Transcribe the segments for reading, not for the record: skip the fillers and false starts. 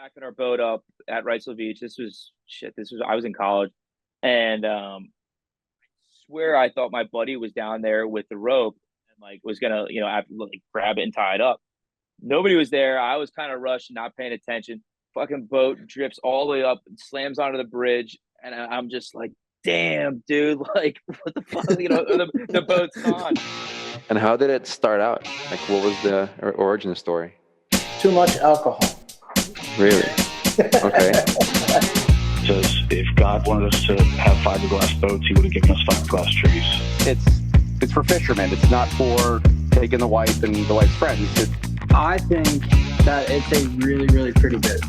backing our boat up at Wrightsville Beach. This was shit. This was I was in college, and swear I thought my buddy was down there with the rope and like was gonna have to, like, grab it and tie it up. Nobody was there. I was kind of rushed, not paying attention. Fucking boat drifts all the way up and slams onto the bridge, and I'm just like, damn, dude, like what the fuck, the boat's gone. And how did it start out? Like, what was the origin story? Too much alcohol. Really? Okay. Says if God wanted us to have fiberglass boats, he would have given us fiberglass trees. It's for fishermen. It's not for taking the wife and the wife's friends. I think that it's a really, really pretty bit.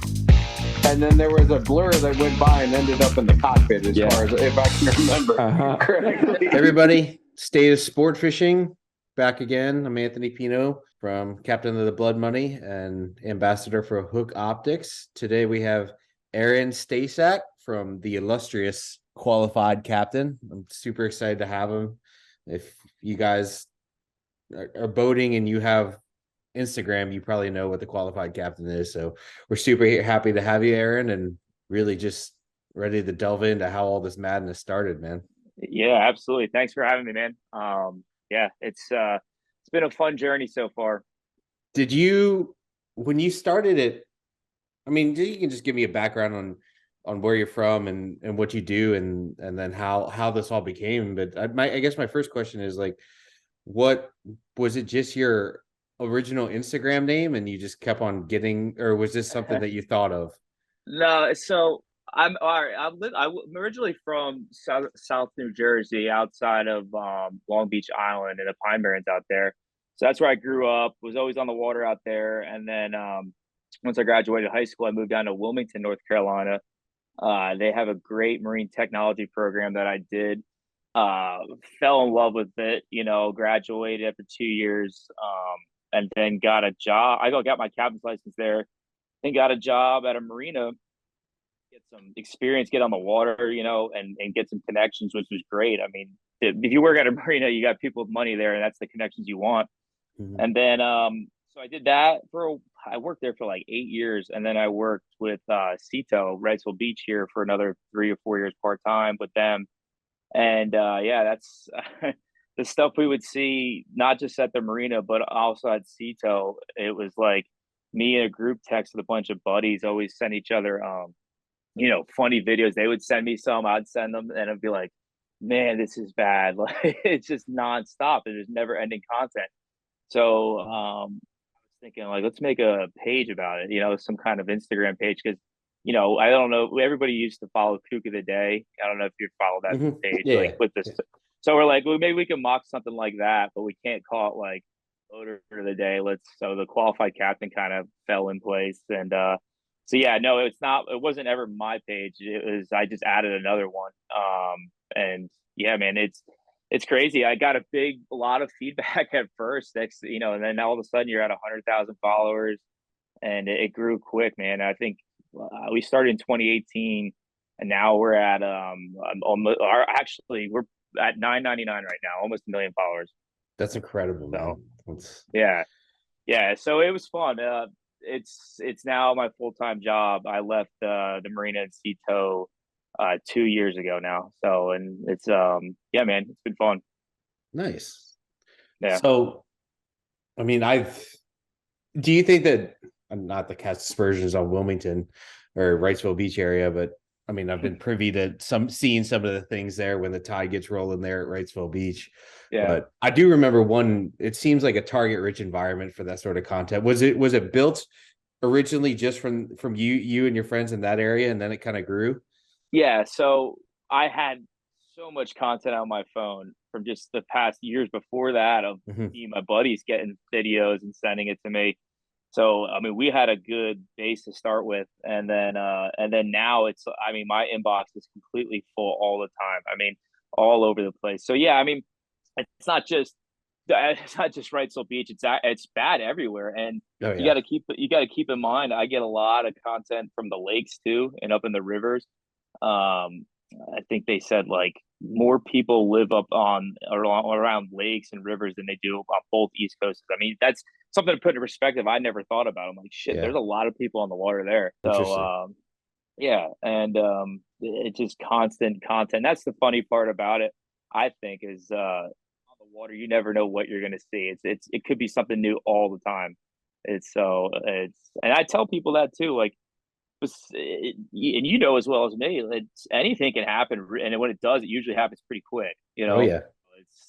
And then there was a blur that went by and ended up in the cockpit, as far as if I can remember correctly. Everybody, State of Sportfishing, back again. I'm Anthony Pino, from Captain of the Blood Money and ambassador for Hook Optics. Today we have Aaron Stasiak from the illustrious Qualified Captain. I'm super excited to have him. If you guys are boating and you have Instagram, you probably know what the Qualified Captain is. So we're super happy to have you, Aaron, and really just ready to delve into how all this madness started, man. Yeah, absolutely. Thanks for having me, man. Yeah, it's been a fun journey so far. Did you, when you started it, I mean, you can just give me a background on where you're from and what you do and then how this all became. But I guess my first question is, like, what was it, just your original Instagram name and you just kept on getting, or was this something that you thought of? No, so I'm all right. I'm originally from South New Jersey, outside of Long Beach Island, and the Pine Barrens out there. So that's where I grew up. Was always on the water out there. And then once I graduated high school, I moved down to Wilmington, North Carolina. They have a great marine technology program that I did. Fell in love with it. Graduated after 2 years, and then got a job. I got my captain's license there, and got a job at a marina. Get some experience, get on the water, and get some connections, which was great. I mean, if you work at a marina, you got people with money there, and that's the connections you want. Mm-hmm. And then, so I did that I worked there for like 8 years, and then I worked with Cito, Wrightsville Beach here for another 3 or 4 years part-time with them. And yeah, that's the stuff we would see, not just at the marina, but also at Cito. It was like me in a group text with a bunch of buddies always send each other funny videos. They would send me some, I'd send them, and I'd be like, man, this is bad. Like, it's just nonstop. There's never ending content. So I was thinking, like, let's make a page about it, some kind of Instagram page. Cause I don't know, everybody used to follow Kook of the Day. I don't know if you follow that page, like with this. So we're like, well, maybe we can mock something like that, but we can't call it like Boater of the Day. So the Qualified Captain kind of fell in place. And so yeah, no, it wasn't ever my page. I just added another one. And yeah, man, it's crazy. I got a lot of feedback at first, and then all of a sudden you're at 100,000 followers, and it grew quick, man. I think we started in 2018, and now we're at we're at 999 right now, almost 1 million followers. That's incredible, man. Yeah. So it was fun. It's now my full-time job. I left the marina in Cito 2 years ago now. So, and it's yeah, man, it's been fun. Nice. Yeah. So, I mean, do you think that, I'm not to cast aspersions on Wilmington or Wrightsville Beach area, but I mean, I've been privy to seeing some of the things there when the tide gets rolling there at Wrightsville Beach. Yeah. But I do remember it seems like a target rich environment for that sort of content. Was it built originally just from you and your friends in that area, and then it kind of grew? Yeah. So I had so much content on my phone from just the past years before that of me and my buddies getting videos and sending it to me. So, I mean, we had a good base to start with. And then now my inbox is completely full all the time. I mean, all over the place. So yeah, I mean, it's not just Wrightsville Beach. It's bad everywhere. And you got to keep in mind, I get a lot of content from the lakes too, and up in the rivers. I think they said like more people live up on around lakes and rivers than they do on both East Coasts. I mean, that's something to put in perspective I never thought about. I'm like, shit, Yeah. there's a lot of people on the water there. Interesting. So yeah, and it's just constant content. That's the funny part about it, I think, is on the water you never know what you're gonna see. It could be something new all the time. And I tell people that too, like, and you know as well as me, anything can happen, and when it does, it usually happens pretty quick. You Oh know, yeah.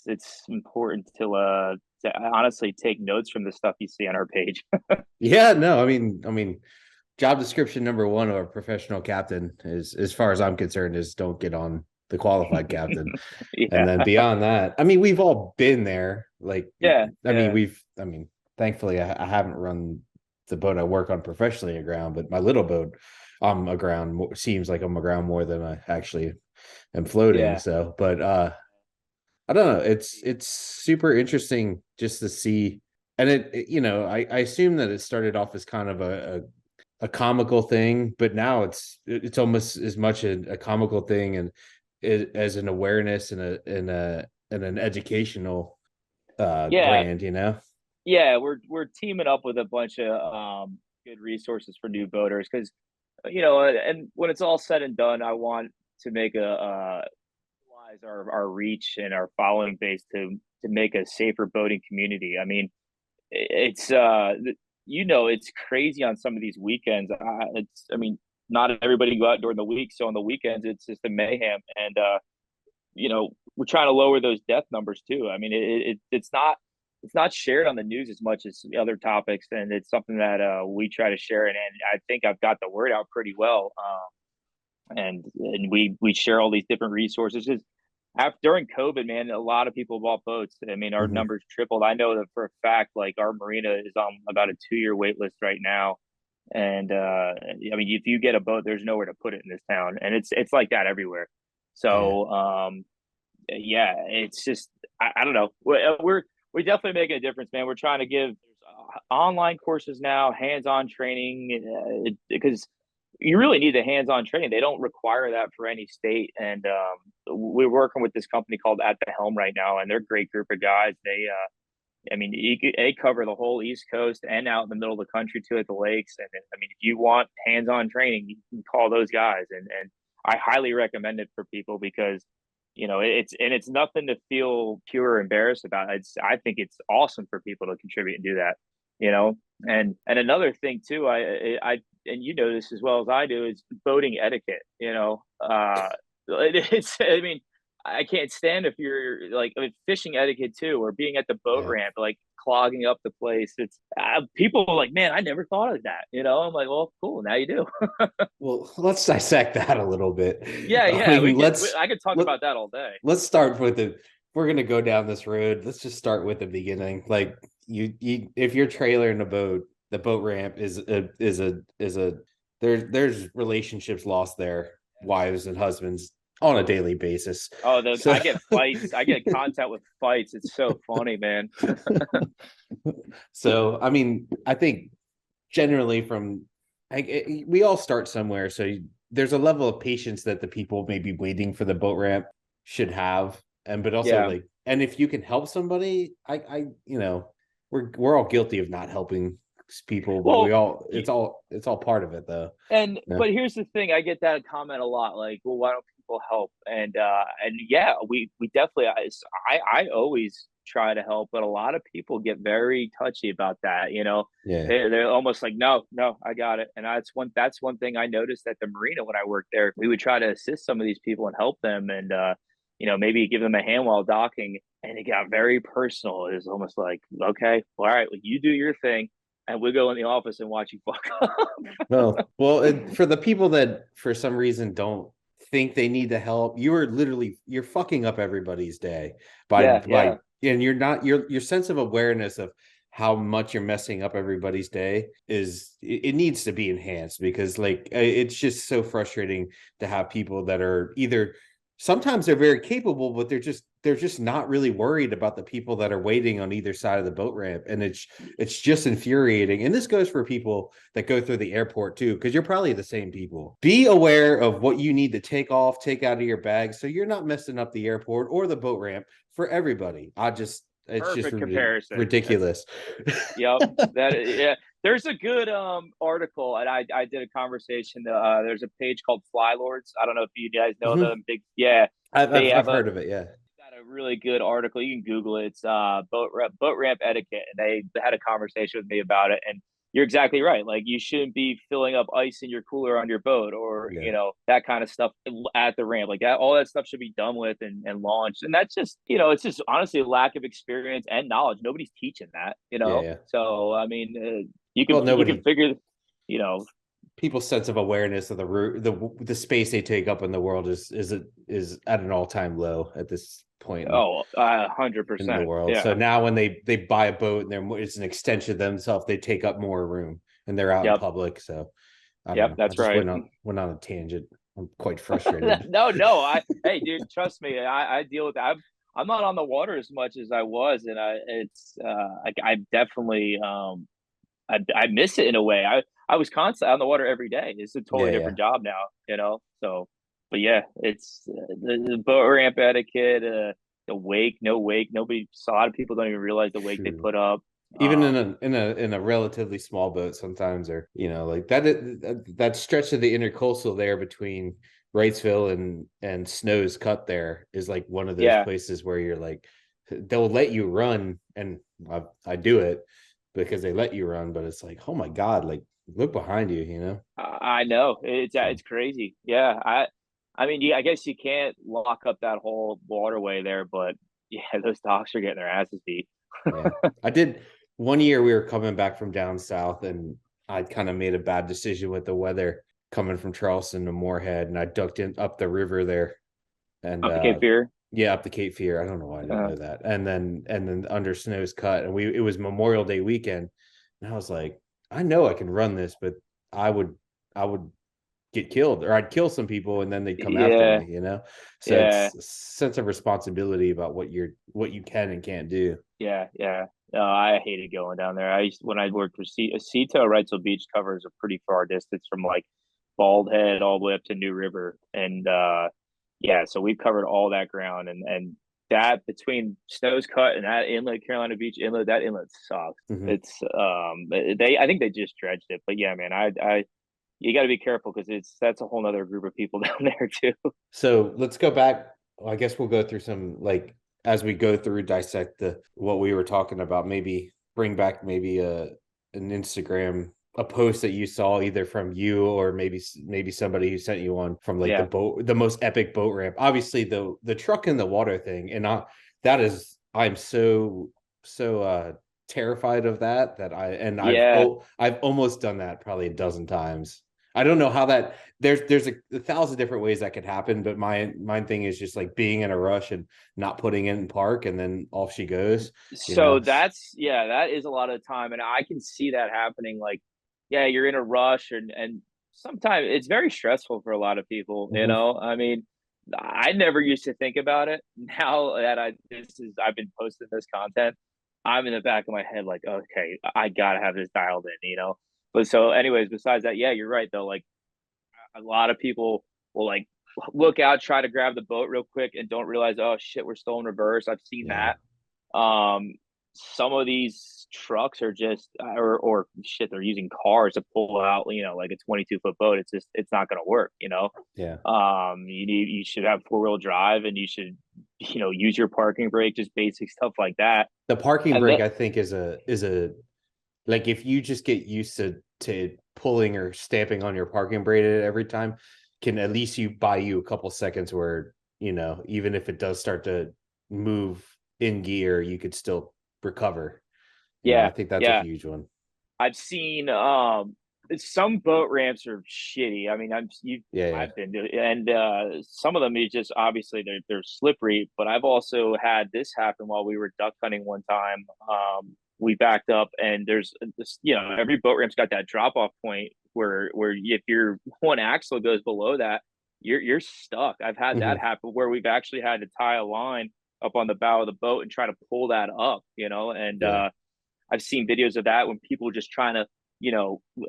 it's important to honestly take notes from the stuff you see on our page. Yeah, no, I mean, job description number one of a professional captain is, as far as I'm concerned, is don't get on the qualified captain. Yeah, And then beyond that, I mean, we've all been there. Like, yeah, I mean, thankfully I haven't run the boat I work on professionally aground, but my little boat, I'm aground, seems like I'm aground more than I actually am floating. Yeah. So, but I don't know. It's super interesting just to see, and you know, I assume that it started off as kind of a comical thing, but now it's almost as much a comical thing and as an awareness and an educational brand, you know. Yeah, we're teaming up with a bunch of good resources for new boaters because you know, and when it's all said and done, I want to make our reach and our following base to make a safer boating community. I mean, it's you know, it's crazy on some of these weekends. I mean, not everybody go out during the week, so on the weekends it's just a mayhem, and you know, we're trying to lower those death numbers too. I mean, it's not shared on the news as much as other topics, and it's something that we try to share, and I think I've got the word out pretty well. And we share all these different resources. Just during COVID, man, a lot of people bought boats. I mean, our numbers tripled. I know that for a fact. Like our marina is on about a 2-year wait list right now, and I mean, if you get a boat, there's nowhere to put it in this town, and it's like that everywhere. So yeah, it's just I don't know. We're definitely making a difference, man. We're trying to give online courses now, hands-on training, because you really need the hands-on training. They don't require that for any state, and we're working with this company called At the Helm right now, and they're a great group of guys. I mean, they cover the whole East Coast and out in the middle of the country too, at the lakes. And I mean, if you want hands-on training, you can call those guys, and I highly recommend it for people because you know it's nothing to feel pure or embarrassed about. I think it's awesome for people to contribute and do that, you know. And another thing too, I and you know this as well as I do, is boating etiquette. You know, it's I mean, I can't stand if you're like, I mean, fishing etiquette too, or being at the boat ramp, like clogging up the place. It's people are like, man, I never thought of that. You know, I'm like, well, cool, now you do. Well, let's dissect that a little bit. Yeah, I mean, I could talk about that all day. Let's start with if we're gonna go down this road, let's just start with the beginning. Like you if you're trailing a boat, the boat ramp is there's relationships lost there, wives and husbands on a daily basis. Oh, I get fights. I get contact with fights. It's so funny, man. So, I mean, I think generally we all start somewhere. So there's a level of patience that the people maybe waiting for the boat ramp should have. But also and if you can help somebody, I you know, we're all guilty of not helping people, but it's all part of it though. But here's the thing, I get that comment a lot, like, well, why don't people help? And yeah, we definitely, I always try to help, but a lot of people get very touchy about that, you know. They're almost like, no, I got it. And that's one thing I noticed at the marina when I worked there. We would try to assist some of these people and help them, and you know, maybe give them a hand while docking, and it got very personal. It was almost like, okay, all right, well, you do your thing, and we'll go in the office and watch you fuck up. well, for the people that for some reason don't think they need the help, you're fucking up everybody's day by and you're not your sense of awareness of how much you're messing up everybody's day it needs to be enhanced, because like it's just so frustrating to have people that are either sometimes they're very capable, but they're just not really worried about the people that are waiting on either side of the boat ramp. And it's just infuriating. And this goes for people that go through the airport too, because you're probably the same people. Be aware of what you need to take out of your bag, so you're not messing up the airport or the boat ramp for everybody. it's just Perfect comparison. ridiculous. Yep. Yeah. There's a good article, and I did a conversation. There's a page called Fly Lords. I don't know if you guys know them. Big, yeah. I've heard of it. Yeah. Got a really good article. You can Google it. It's boat ramp etiquette, and they had a conversation with me about it. And you're exactly right. Like, you shouldn't be filling up ice in your cooler on your boat, or that kind of stuff at the ramp. Like that, all that stuff should be done with and launched. And that's just it's just honestly a lack of experience and knowledge. Nobody's teaching that. Yeah. So I mean, you can figure. People's sense of awareness of the space they take up in the world is at an all-time low at this point. 100% in the world. Yeah. So now when they buy a boat and it's an extension of themselves, they take up more room and they're out in public. So that's right. Went on a tangent. I'm quite frustrated. No, hey dude, trust me, I deal with that. I'm not on the water as much as I was, and I definitely I miss it in a way. I was constantly on the water every day. It's a totally different job now, so, but yeah, it's the boat ramp etiquette, the wake, no wake. A lot of people don't even realize the wake they put up. Even in a relatively small boat sometimes, or like that stretch of the intercoastal there between Wrightsville and Snow's Cut there is like one of those places where you're like, they'll let you run, and I do it because they let you run, but it's like, oh my God, like, look behind you, I know it's crazy. Yeah. I mean, I guess you can't lock up that whole waterway there, but yeah, those docks are getting their asses beat. I did one year. We were coming back from down south, and I kind of made a bad decision with the weather coming from Charleston to Moorhead, and I ducked in up the river there, and up the Cape Fear. Yeah, up the Cape Fear. I don't know why I didn't know that. And then under Snow's Cut, and it was Memorial Day weekend, and I was like, I know I can run this, but I would get killed, or I'd kill some people, and then they'd come after me, So it's a sense of responsibility about what you can and can't do. Yeah. No, I hated going down there. When I worked for Cito, Wrightsville Beach covers a pretty far distance from like Bald Head all the way up to New River, and so we've covered all that ground, and that between Snow's Cut and that inlet, Carolina Beach inlet, that inlet sucks. It's I think they just dredged it, but yeah, man, you got to be careful because that's a whole nother group of people down there too. So let's go back. I guess we'll go through some, like, as we go through dissect what we were talking about. Maybe bring back an Instagram, a post that you saw either from you or maybe somebody who sent you one from like the most epic boat ramp. Obviously the truck in the water thing, and I'm so terrified of that I've almost done that probably a dozen times. I don't know how that there's a 1,000 different ways that could happen, but my thing is just like being in a rush and not putting it in park, and then off she goes. So that is a lot of time, and I can see that happening. Like, you're in a rush, and sometimes it's very stressful for a lot of people. I mean, I never used to think about it. Now that I've been posting this content, I'm in the back of my head like, okay, I gotta have this dialed in, But so anyways, besides that, you're right though. Like, a lot of people will like look out, try to grab the boat real quick, and don't realize, oh shit, we're still in reverse. I've seen that. Some of these trucks are just or shit, they're using cars to pull out, like a 22-foot boat. It's not gonna work, you should have 4-wheel drive, and you should use your parking brake, just basic stuff like that. The parking brake, I think, is a like, if you just get used to pulling or stamping on your parking brake every time, can at least buy you a couple seconds where, even if it does start to move in gear, you could still recover. I think that's a huge one. I've seen some boat ramps are shitty. I mean, I've been to, and some of them is just obviously they're slippery. But I've also had this happen while we were duck hunting one time. We backed up, and there's this, every boat ramp's got that drop off point where if your one axle goes below that, you're stuck. I've had that happen where we've actually had to tie a line up on the bow of the boat and try to pull that up, and I've seen videos of that when people are just trying to,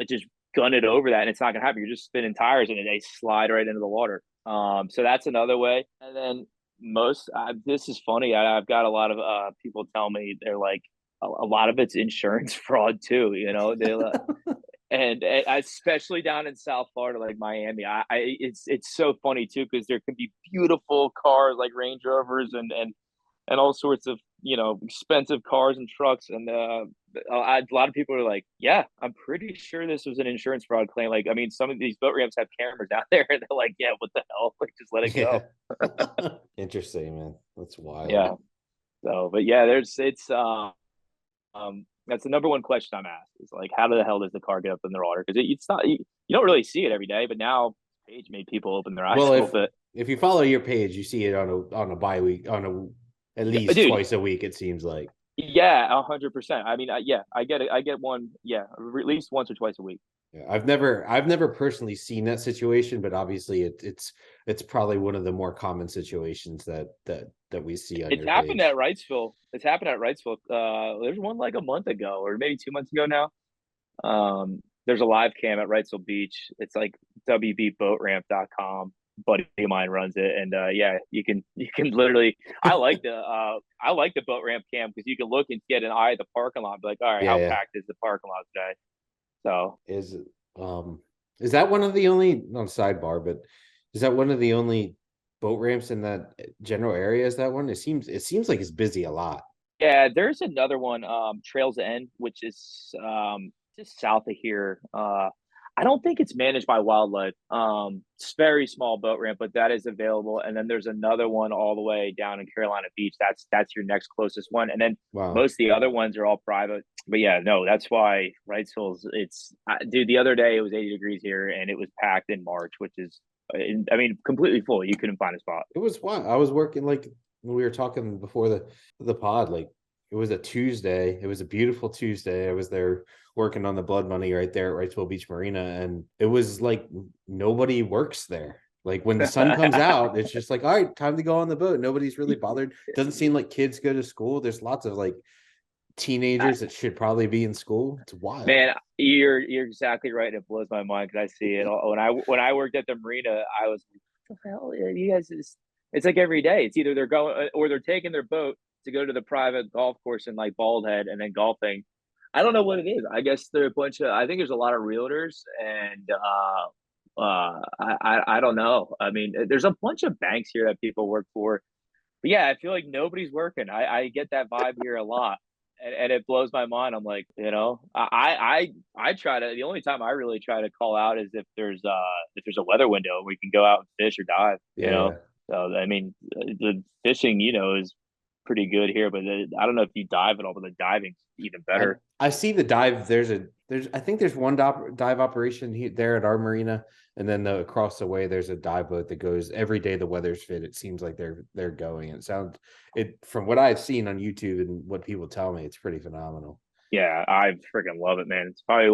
just gun it over that, and it's not gonna happen. You're just spinning tires and they slide right into the water. So that's another way. And then This is funny. I've got a lot of people tell me they're like a lot of it's insurance fraud too. You know, and especially down in South Florida, like Miami. It's so funny too because there can be beautiful cars like Range Rovers and all sorts of expensive cars and trucks, and a lot of people are like, yeah, I'm pretty sure this was an insurance fraud claim. Like, I mean, some of these boat ramps have cameras out there, and they're like, yeah, what the hell? Like, just let it go. Interesting, man. That's wild. Yeah. So, but yeah, that's the number one question I'm asked is like, how the hell does the car get up in the water? Because it's not you don't really see it every day, but now Page made people open their eyes a little bit. If you follow your page, you see it on a bye week at least twice a week. It seems like. Yeah, 100%. I mean, I get it. I get one. Yeah, at least once or twice a week. Yeah, I've never personally seen that situation, but obviously it's probably one of the more common situations that we see on It's happened at Wrightsville. It's happened at Wrightsville. There's one like a month ago or maybe 2 months ago now. There's a live cam at Wrightsville Beach. It's like wbboatramp.com. Buddy of mine runs it, and yeah, you can literally. I like the boat ramp cam because you can look and get an eye at the parking lot. Be like, all right, how packed is the parking lot today? So is that one of the only sidebar? But is that one of the only boat ramps in that general area? Is that one? It seems like it's busy a lot. Yeah, there's another one, Trails End, which is just south of here. I don't think it's managed by wildlife. It's very small boat ramp, but that is available. And then there's another one all the way down in Carolina Beach. That's your next closest one. And then most of the other ones are all private. But yeah, no, that's why Wrightsville's. Dude, the other day it was 80 degrees here, and it was packed in March, which is, I mean, completely full. You couldn't find a spot. It was wild. I was working like when we were talking before the pod. Like it was a Tuesday. It was a beautiful Tuesday. I was there working on the blood money right there at Wrightsville Beach Marina, and it was like nobody works there. Like when the sun comes out, it's just like, all right, time to go on the boat. Nobody's really bothered. Doesn't seem like kids go to school. There's lots of like teenagers that should probably be in school. It's wild, man. You're exactly right. It blows my mind because I see it when I worked at the marina. I was like, what the hell, you guys? It's like every day. It's either they're going or they're taking their boat to go to the private golf course in like Bald Head and then golfing. I don't know what it is. I guess there are a bunch of. I think there's a lot of realtors, and I don't know. I mean, there's a bunch of banks here that people work for, but yeah, I feel like nobody's working. I get that vibe here a lot, and it blows my mind. I'm like, I try to. The only time I really try to call out is if there's a weather window we can go out and fish or dive. So I mean, the fishing, is pretty good here, but I don't know if you dive at all, but the diving's even better. I see the dive. I think there's one dive operation there at our marina, and then across the way there's a dive boat that goes every day the weather's fit. It seems like they're going. It from what I've seen on YouTube and what people tell me, it's pretty phenomenal. Yeah, I freaking love it, man. It's probably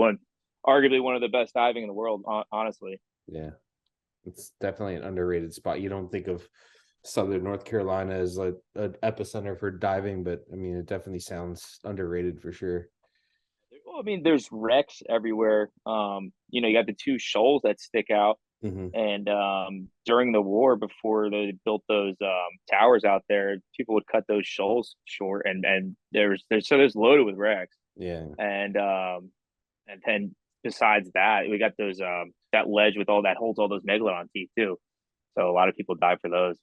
arguably one of the best diving in the world, honestly. Yeah, it's definitely an underrated spot. You don't think of Southern North Carolina as like an epicenter for diving, but I mean, it definitely sounds underrated for sure. Well, I mean, there's wrecks everywhere. You got the two shoals that stick out, and during the war, before they built those towers out there, people would cut those shoals short, and there's loaded with wrecks. Yeah, and then besides that, we got those that ledge with all that holds all those megalodon teeth too. So a lot of people die for those.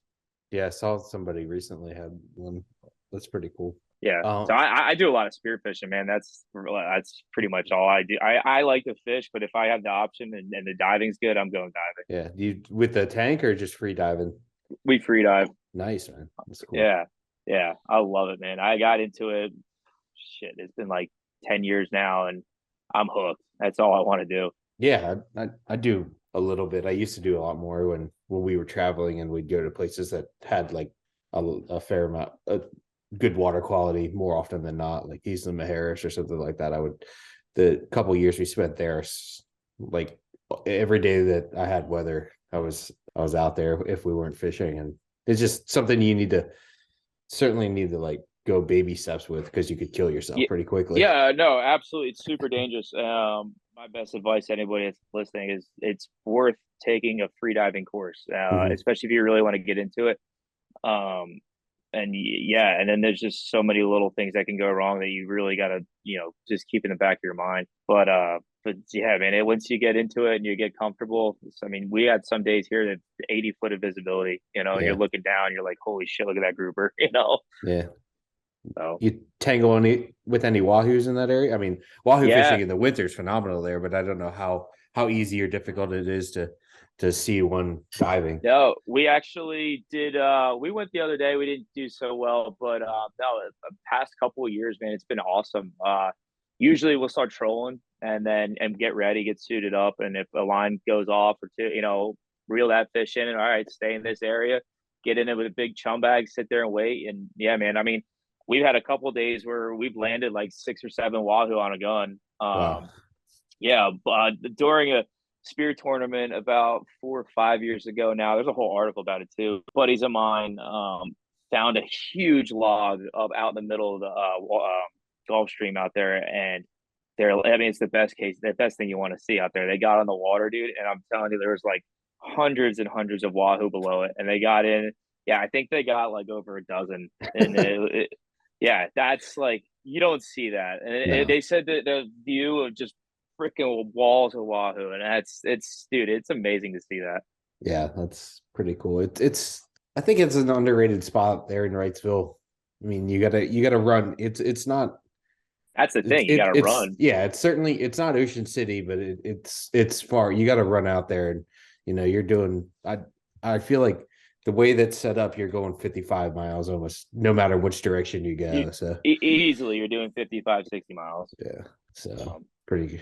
Yeah, I saw somebody recently had one. That's pretty cool. Yeah, so I do a lot of spearfishing, man. That's pretty much all I do. I like to fish, but if I have the option and the diving's good, I'm going diving. Yeah, do you with the tank or just free diving? We free dive. Nice, man. That's cool. Yeah, I love it, man. I got into it. Shit, it's been like 10 years now, and I'm hooked. That's all I want to do. Yeah, I do a little bit. I used to do a lot more when we were traveling and we'd go to places that had like a fair amount of good water quality more often than not, like Isla Mujeres or something like that. The couple years we spent there, like every day that I had weather, I was out there if we weren't fishing, and it's just something you certainly need to like go baby steps with, because you could kill yourself pretty quickly. Yeah, no, absolutely. It's super dangerous. My best advice to anybody that's listening is it's worth taking a free diving course, especially if you really want to get into it. Yeah, and then there's just so many little things that can go wrong that you really got to, just keep in the back of your mind. But yeah, man, once you get into it and you get comfortable, I mean, we had some days here that 80 foot of visibility, and you're looking down, you're like, holy shit, look at that grouper, Yeah. So You tangle with any wahoos in that area? I mean, wahoo yeah, fishing in the winter is phenomenal there, but I don't know how easy or difficult it is to see one diving. no, we actually did. We went the other day. We didn't do so well, but no, the past couple of years, man, it's been awesome. Usually we'll start trolling and get ready, get suited up, and if a line goes off or two, reel that fish in, and all right, stay in this area, get in it with a big chum bag, sit there and wait, and yeah, man. I mean, we've had a couple of days where we've landed like 6 or 7 wahoo on a gun. Wow. Yeah, but during a spear tournament about 4 or 5 years ago now, there's a whole article about it too. Buddies of mine found a huge log out in the middle of the Gulf Stream out there, and it's the best thing you want to see out there. They got on the water, dude, and I'm telling you, there was like hundreds and hundreds of wahoo below it, and they got in. Yeah, I think they got like over a dozen, and yeah, that's like, you don't see that. And they said that the view of just freaking walls of wahoo, and it's amazing to see that. Yeah, that's pretty cool. I think it's an underrated spot there in Wrightsville. I mean, you gotta run. It's not. That's the thing. You gotta run. Yeah, it's not Ocean City, but it's far. You gotta run out there, and you're doing. I feel like the way that's set up, you're going 55 miles almost, no matter which direction you go. So easily, you're doing 55, 60 miles. Yeah, so pretty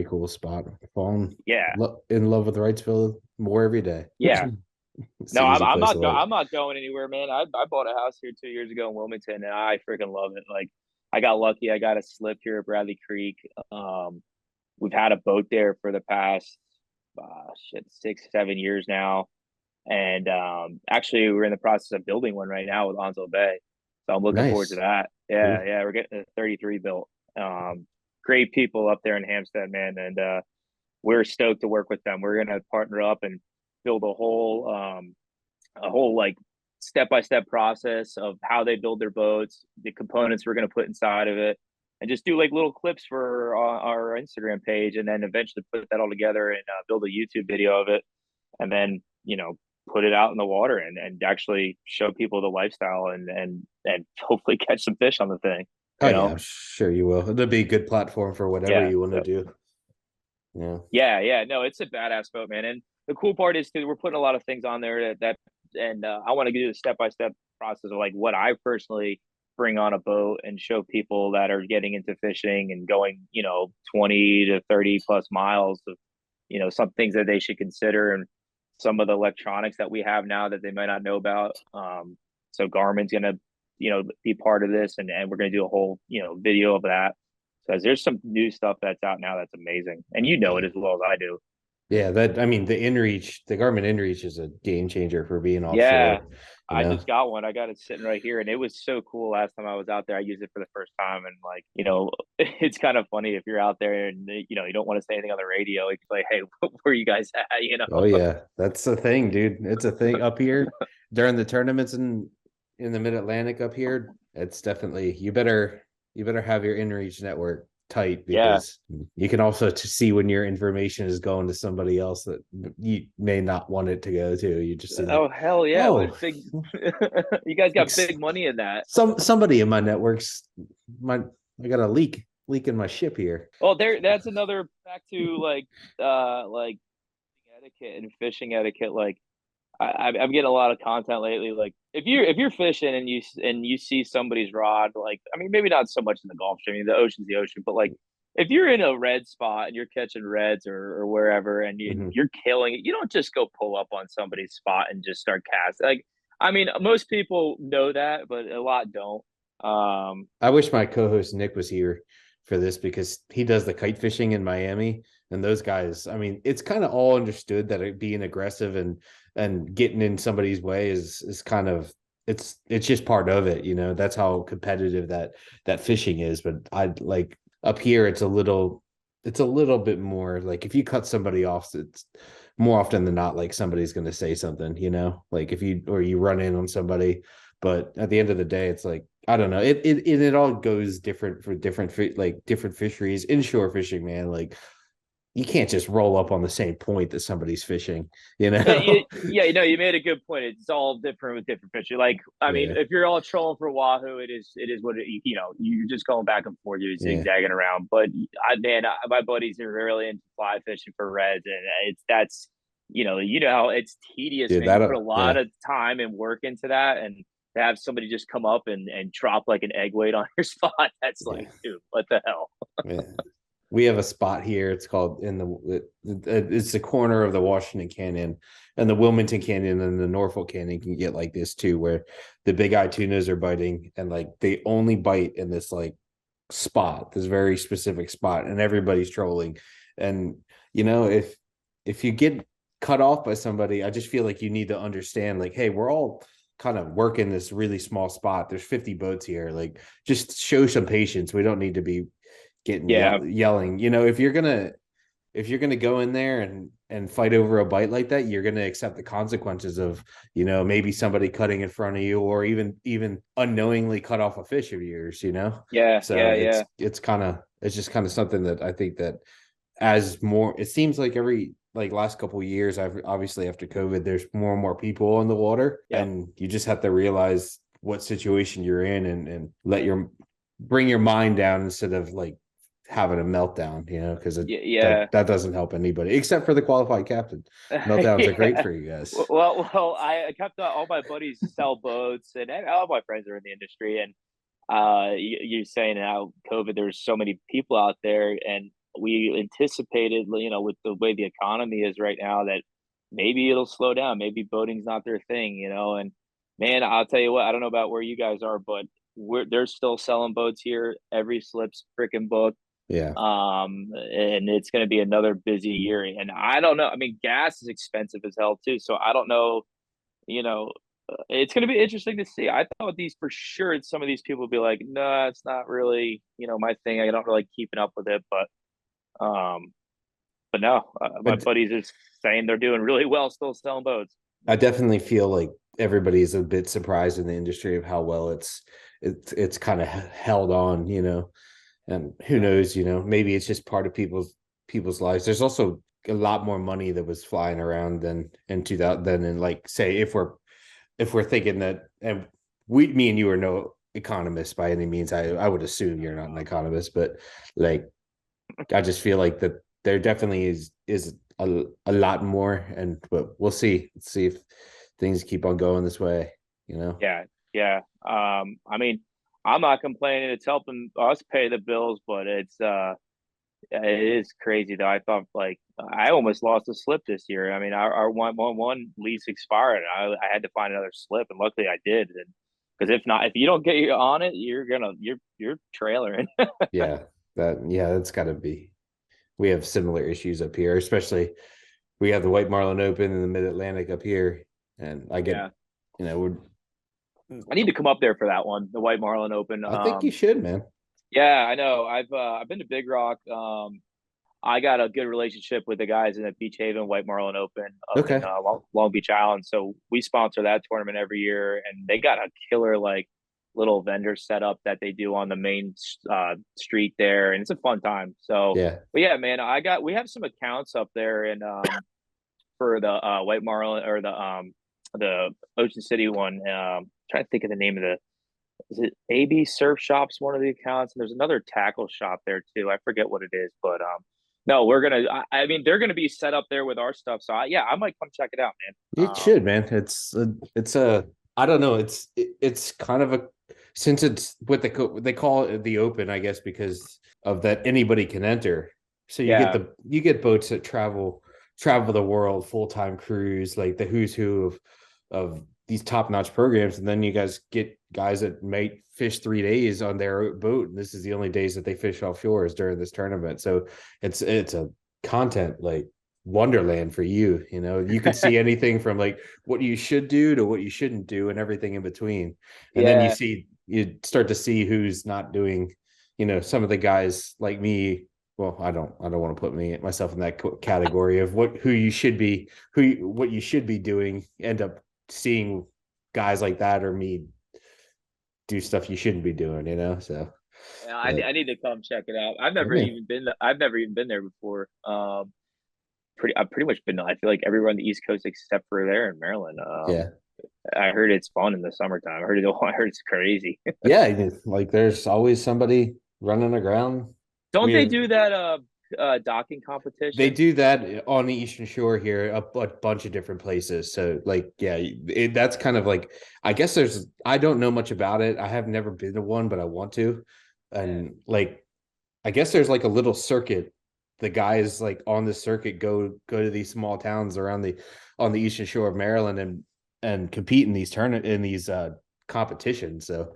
cool spot. Falling in love with Wrightsville more every day. Yeah. No, I'm not going anywhere, man. I bought a house here 2 years ago in Wilmington, and I freaking love it. Like, I got lucky. I got a slip here at Bradley Creek. We've had a boat there for the past 6, 7 years now. And actually, we're in the process of building one right now with Onslow Bay, so I'm looking forward to that. Yeah, we're getting a 33 built. Great people up there in Hampstead, man, and we're stoked to work with them. We're gonna partner up and build a whole like step-by-step process of how they build their boats, the components we're gonna put inside of it, and just do like little clips for our Instagram page, and then eventually put that all together and build a YouTube video of it, and then put it out in the water and actually show people the lifestyle and hopefully catch some fish on the thing. Yeah, I'm sure you will. It'll be a good platform for whatever you want to do. Yeah. No, it's a badass boat, man. And the cool part is too, we're putting a lot of things on there and I want to do the step-by-step process of like what I personally bring on a boat and show people that are getting into fishing and going, 20 to 30 plus miles of, some things that they should consider, and some of the electronics that we have now that they might not know about. So Garmin's going to, be part of this, and we're going to do a whole, video of that. So there's some new stuff that's out now that's amazing, and it as well as I do. Yeah, the Garmin InReach is a game changer for being offshore. Yeah, I just got one. I got it sitting right here, and it was so cool. Last time I was out there, I used it for the first time, and like, it's kind of funny if you're out there and you don't want to say anything on the radio. It's like, hey, where are you guys at? Oh yeah, that's the thing, dude. It's a thing up here during the tournaments in the Mid-Atlantic up here. It's definitely you better have your InReach network tight, because you can also see when your information is going to somebody else that you may not want it to go to. You just hell yeah, big, you guys got big money in that. Somebody in my networks, I got a leak in my ship here. Well, that's another back to like etiquette and fishing etiquette. Like I'm getting a lot of content lately. Like if you're fishing and you see somebody's rod, like, I mean, maybe not so much in the Gulf Stream, the ocean's the ocean, but like if you're in a red spot and you're catching reds or wherever, and you're killing it, you don't just go pull up on somebody's spot and just start casting. Like, I mean, most people know that, but a lot don't. I wish my co-host Nick was here for this, because he does the kite fishing in Miami, and those guys, I mean, it's kind of all understood that being aggressive and getting in somebody's way is kind of, it's just part of it. That's how competitive that fishing is. But I like up here, it's a little bit more like, if you cut somebody off, it's more often than not, like somebody's going to say something, like if you run in on somebody, but at the end of the day, it's like, I don't know. It all goes different for different fisheries. Inshore fishing, man, like you can't just roll up on the same point that somebody's fishing, Yeah, you made a good point. It's all different with different fishing. Like, I mean, Yeah. if you're all trolling for wahoo, it is what you're just going back and forth, you're Yeah. zigzagging around. But my buddies are really into fly fishing for reds, and that's how it's tedious. Dude, Man. You put a lot of time and work into that, and to have somebody just come up and drop like an egg weight on your spot, that's like, dude, what the hell? Yeah. We have a spot here. It's called it's the corner of the Washington Canyon and the Wilmington Canyon, and the Norfolk Canyon can get like this too, where the big eye tunas are biting, and like they only bite in this like spot, this very specific spot, and everybody's trolling. And if you get cut off by somebody, I just feel like you need to understand, like, hey, we're all kind of working this really small spot. There's 50 boats here. Like, just show some patience. We don't need to be getting yelling. If you're gonna go in there and fight over a bite like that, you're gonna accept the consequences of maybe somebody cutting in front of you, or even unknowingly cut off a fish of yours. So it's just kind of something that I think that it seems like every last couple of years, I've obviously after COVID, there's more and more people in the water, and you just have to realize what situation you're in, and bring your mind down instead of like having a meltdown, because that doesn't help anybody except for the qualified captain. Meltdowns are great for you guys. Well, I kept all my buddies sell boats, and all my friends are in the industry, and you're saying how COVID, there's so many people out there, and we anticipated, with the way the economy is right now, that maybe it'll slow down, maybe boating's not their thing, and man, I'll tell you what, I don't know about where you guys are, but they're still selling boats here. Every slip's freaking booked. Yeah. And it's going to be another busy year. And I don't know. I mean, gas is expensive as hell too. So I don't know, it's going to be interesting to see. I thought these for sure, some of these people would be like, no, it's not really, my thing. I don't really keeping up with it, but no, my buddies are saying they're doing really well, still selling boats. I definitely feel like everybody's a bit surprised in the industry of how well it's kind of held on, and who knows, maybe it's just part of people's lives. There's also a lot more money that was flying around than in 2000, than in, like, say, if we're thinking that, and me and you are no economists by any means. I would assume you're not an economist, but like, I just feel like that there definitely is a lot more, but we'll see if things keep on going this way, Yeah. I mean, I'm not complaining. It's helping us pay the bills, but it is crazy though. I thought, like, I almost lost a slip this year. I mean, our one lease expired. I had to find another slip, and luckily I did. And because if you don't get on it, you're trailering. That's got to be. We have similar issues up here, especially we have the White Marlin Open in the Mid-Atlantic up here, and I get, I need to come up there for that one, the White Marlin Open. I think you should, man. Yeah, I know. I've been to Big Rock. I got a good relationship with the guys in the Beach Haven White Marlin Open up in Long Beach Island. So we sponsor that tournament every year, and they got a killer little vendor setup that they do on the main street there, and it's a fun time. So but yeah, man, we have some accounts up there, and for the White Marlin, or the Ocean City one. Trying to think of the name of is it AB Surf Shop's one of the accounts, and there's another tackle shop there too. I forget what it is, but no, I mean, they're gonna be set up there with our stuff. So I might come check it out, man. It should, man. It's I don't know. It's kind of since it's what they call it the Open, I guess, because of that anybody can enter. So you get boats that travel the world, full-time crews, like the who's who of these top-notch programs, and then you guys get guys that might fish 3 days on their boat, and this is the only days that they fish offshore is during this tournament. So it's a content like wonderland for you. You can see anything from like what you should do to what you shouldn't do, and everything in between. And then you start to see who's not doing. Some of the guys like me, well, I don't want to put myself in that category of what you should be doing. End up seeing guys like that or me do stuff you shouldn't be doing, So Yeah, I need to come check it out. I've never even been there before. I've pretty much been, I feel like, everywhere on the East Coast except for there in Maryland. Yeah. I heard it's fun in the summertime. I heard it's crazy. Yeah, like there's always somebody running aground. Don't they do that docking competition? They do that on the Eastern Shore here, a bunch of different places. So like, yeah, that's kind of like, I guess I don't know much about it. I have never been to one, but I want to. And like, I guess there's like a little circuit. The guys like on the circuit go to these small towns on the Eastern Shore of Maryland and compete in these competitions. So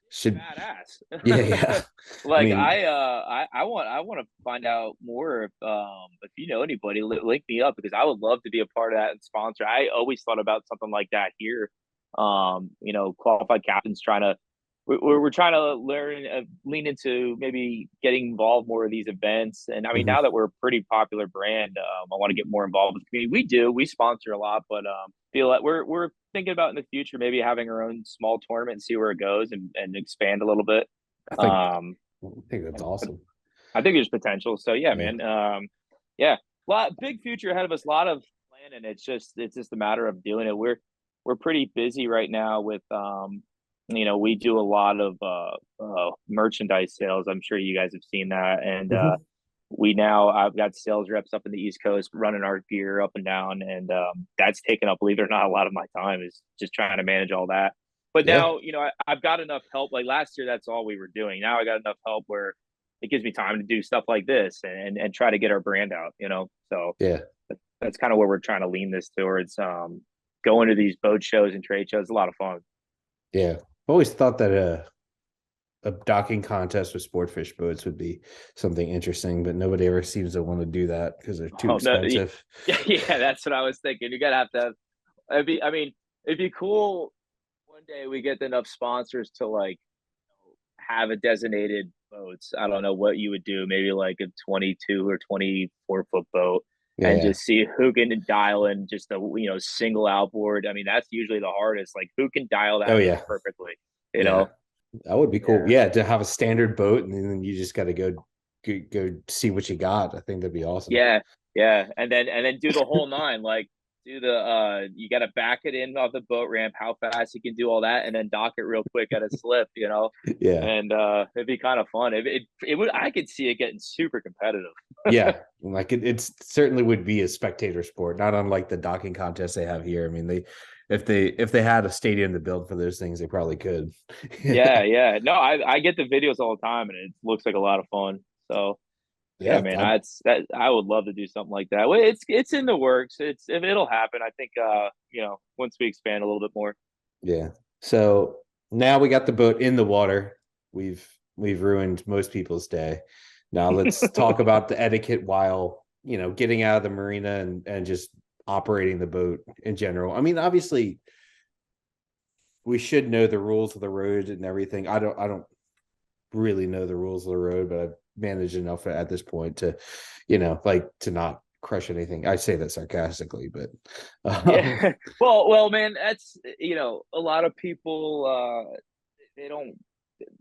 should badass. Yeah. Like I want to find out more if you know anybody, link me up because I would love to be a part of that and sponsor. I always thought about something like that here. Qualified captains we're trying to lean into maybe getting involved more of these events. And I mean, now that we're a pretty popular brand, I want to get more involved with the community. We sponsor a lot, but feel like we're thinking about in the future maybe having our own small tournament and see where it goes and expand a little bit. I think that's awesome. I think there's potential. So yeah, man. Big future ahead of us. A lot of planning. It's just a matter of doing it. We're pretty busy right now with we do a lot of merchandise sales. I'm sure you guys have seen that. And I've got sales reps up in the East Coast running our gear up and down. And that's taken up, believe it or not, a lot of my time is just trying to manage all that. But now, I've got enough help. Like last year, that's all we were doing. Now I got enough help where it gives me time to do stuff like this and try to get our brand out, So yeah, that's kind of where we're trying to lean this towards. Going to these boat shows and trade shows is a lot of fun. Yeah. I've always thought that a docking contest with Sportfish boats would be something interesting, but nobody ever seems to want to do that because they're too expensive. Yeah, that's what I was thinking. You gotta have to it'd be cool one day we get enough sponsors to like have a designated boats. I don't know what you would do, maybe like a 22 or 24-foot boat. Just see who can dial in just a single outboard. I mean, that's usually the hardest. Like, who can dial that in perfectly? You know, that would be cool. Yeah, to have a standard boat, and then you just got to go see what you got. I think that'd be awesome. Yeah, and then do the whole nine. Like, do the you got to back it in off the boat ramp, how fast you can do all that, and then dock it real quick at a slip. Yeah, and it'd be kind of fun. It would. I could see it getting super competitive. Yeah, like it certainly would be a spectator sport, not unlike the docking contests they have here. I mean, if they had a stadium to build for those things, they probably could. Yeah. No, I get the videos all the time, and it looks like a lot of fun. So. Yeah, man, I would love to do something like that. Well, it's in the works. It'll happen. I think once we expand a little bit more. Yeah. So now we got the boat in the water. We've ruined most people's day. Now let's talk about the etiquette while getting out of the marina and just operating the boat in general. I mean, obviously, we should know the rules of the road and everything. I don't really know the rules of the road, but I've managed enough at this point to, to not crush anything. I say that sarcastically, but yeah. Well, man, that's a lot of people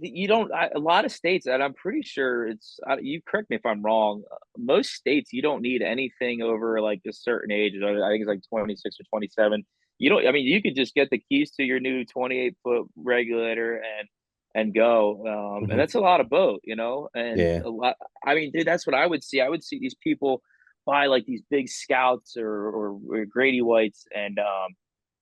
a lot of states, and I'm pretty sure you correct me if I'm wrong. Most states you don't need anything over like a certain age. I think it's like 26 or 27. You could just get the keys to your new 28-foot regulator and go. And that's a lot of boat, and a lot. I mean, dude, that's what I would see. I would see these people buy like these big Scouts or Grady Whites, and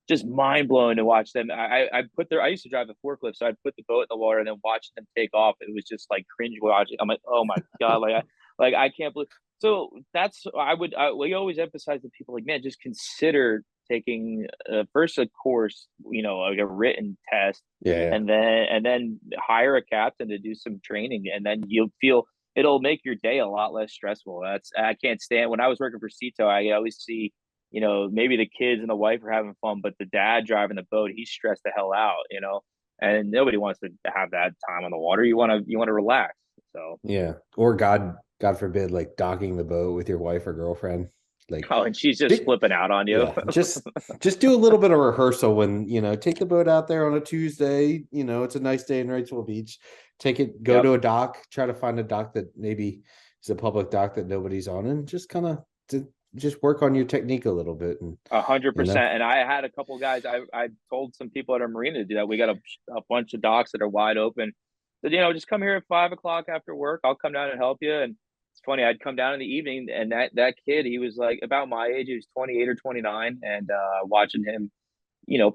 just mind blowing to watch them. I used to drive a forklift, so I'd put the boat in the water and then watch them take off. It was just like cringe watching. I'm like, oh my God, I can't believe. So that's we always emphasize to people like, man, just consider taking first a course, like a written test, and then hire a captain to do some training, and then you'll feel it'll make your day a lot less stressful. I can't stand when I was working for Cito, I always see, maybe the kids and the wife are having fun, but the dad driving the boat, he's stressed the hell out, and nobody wants to have that time on the water. You want to relax. So yeah, or God God forbid, like docking the boat with your wife or girlfriend. Like, Oh, and she's just flipping out on you. yeah, just do a little bit of rehearsal when, take the boat out there on a Tuesday. It's a nice day in Wrightsville Beach. Go to a dock, try to find a dock that maybe is a public dock that nobody's on, and just kind of just work on your technique a little bit. And 100%. And I had a couple guys. I told some people at our marina to do that. We got a bunch of docks that are wide open. So, just come here at 5 o'clock after work. I'll come down and help you. And it's funny, I'd come down in the evening, and that kid, he was like about my age. He was 28 or 29, and watching him,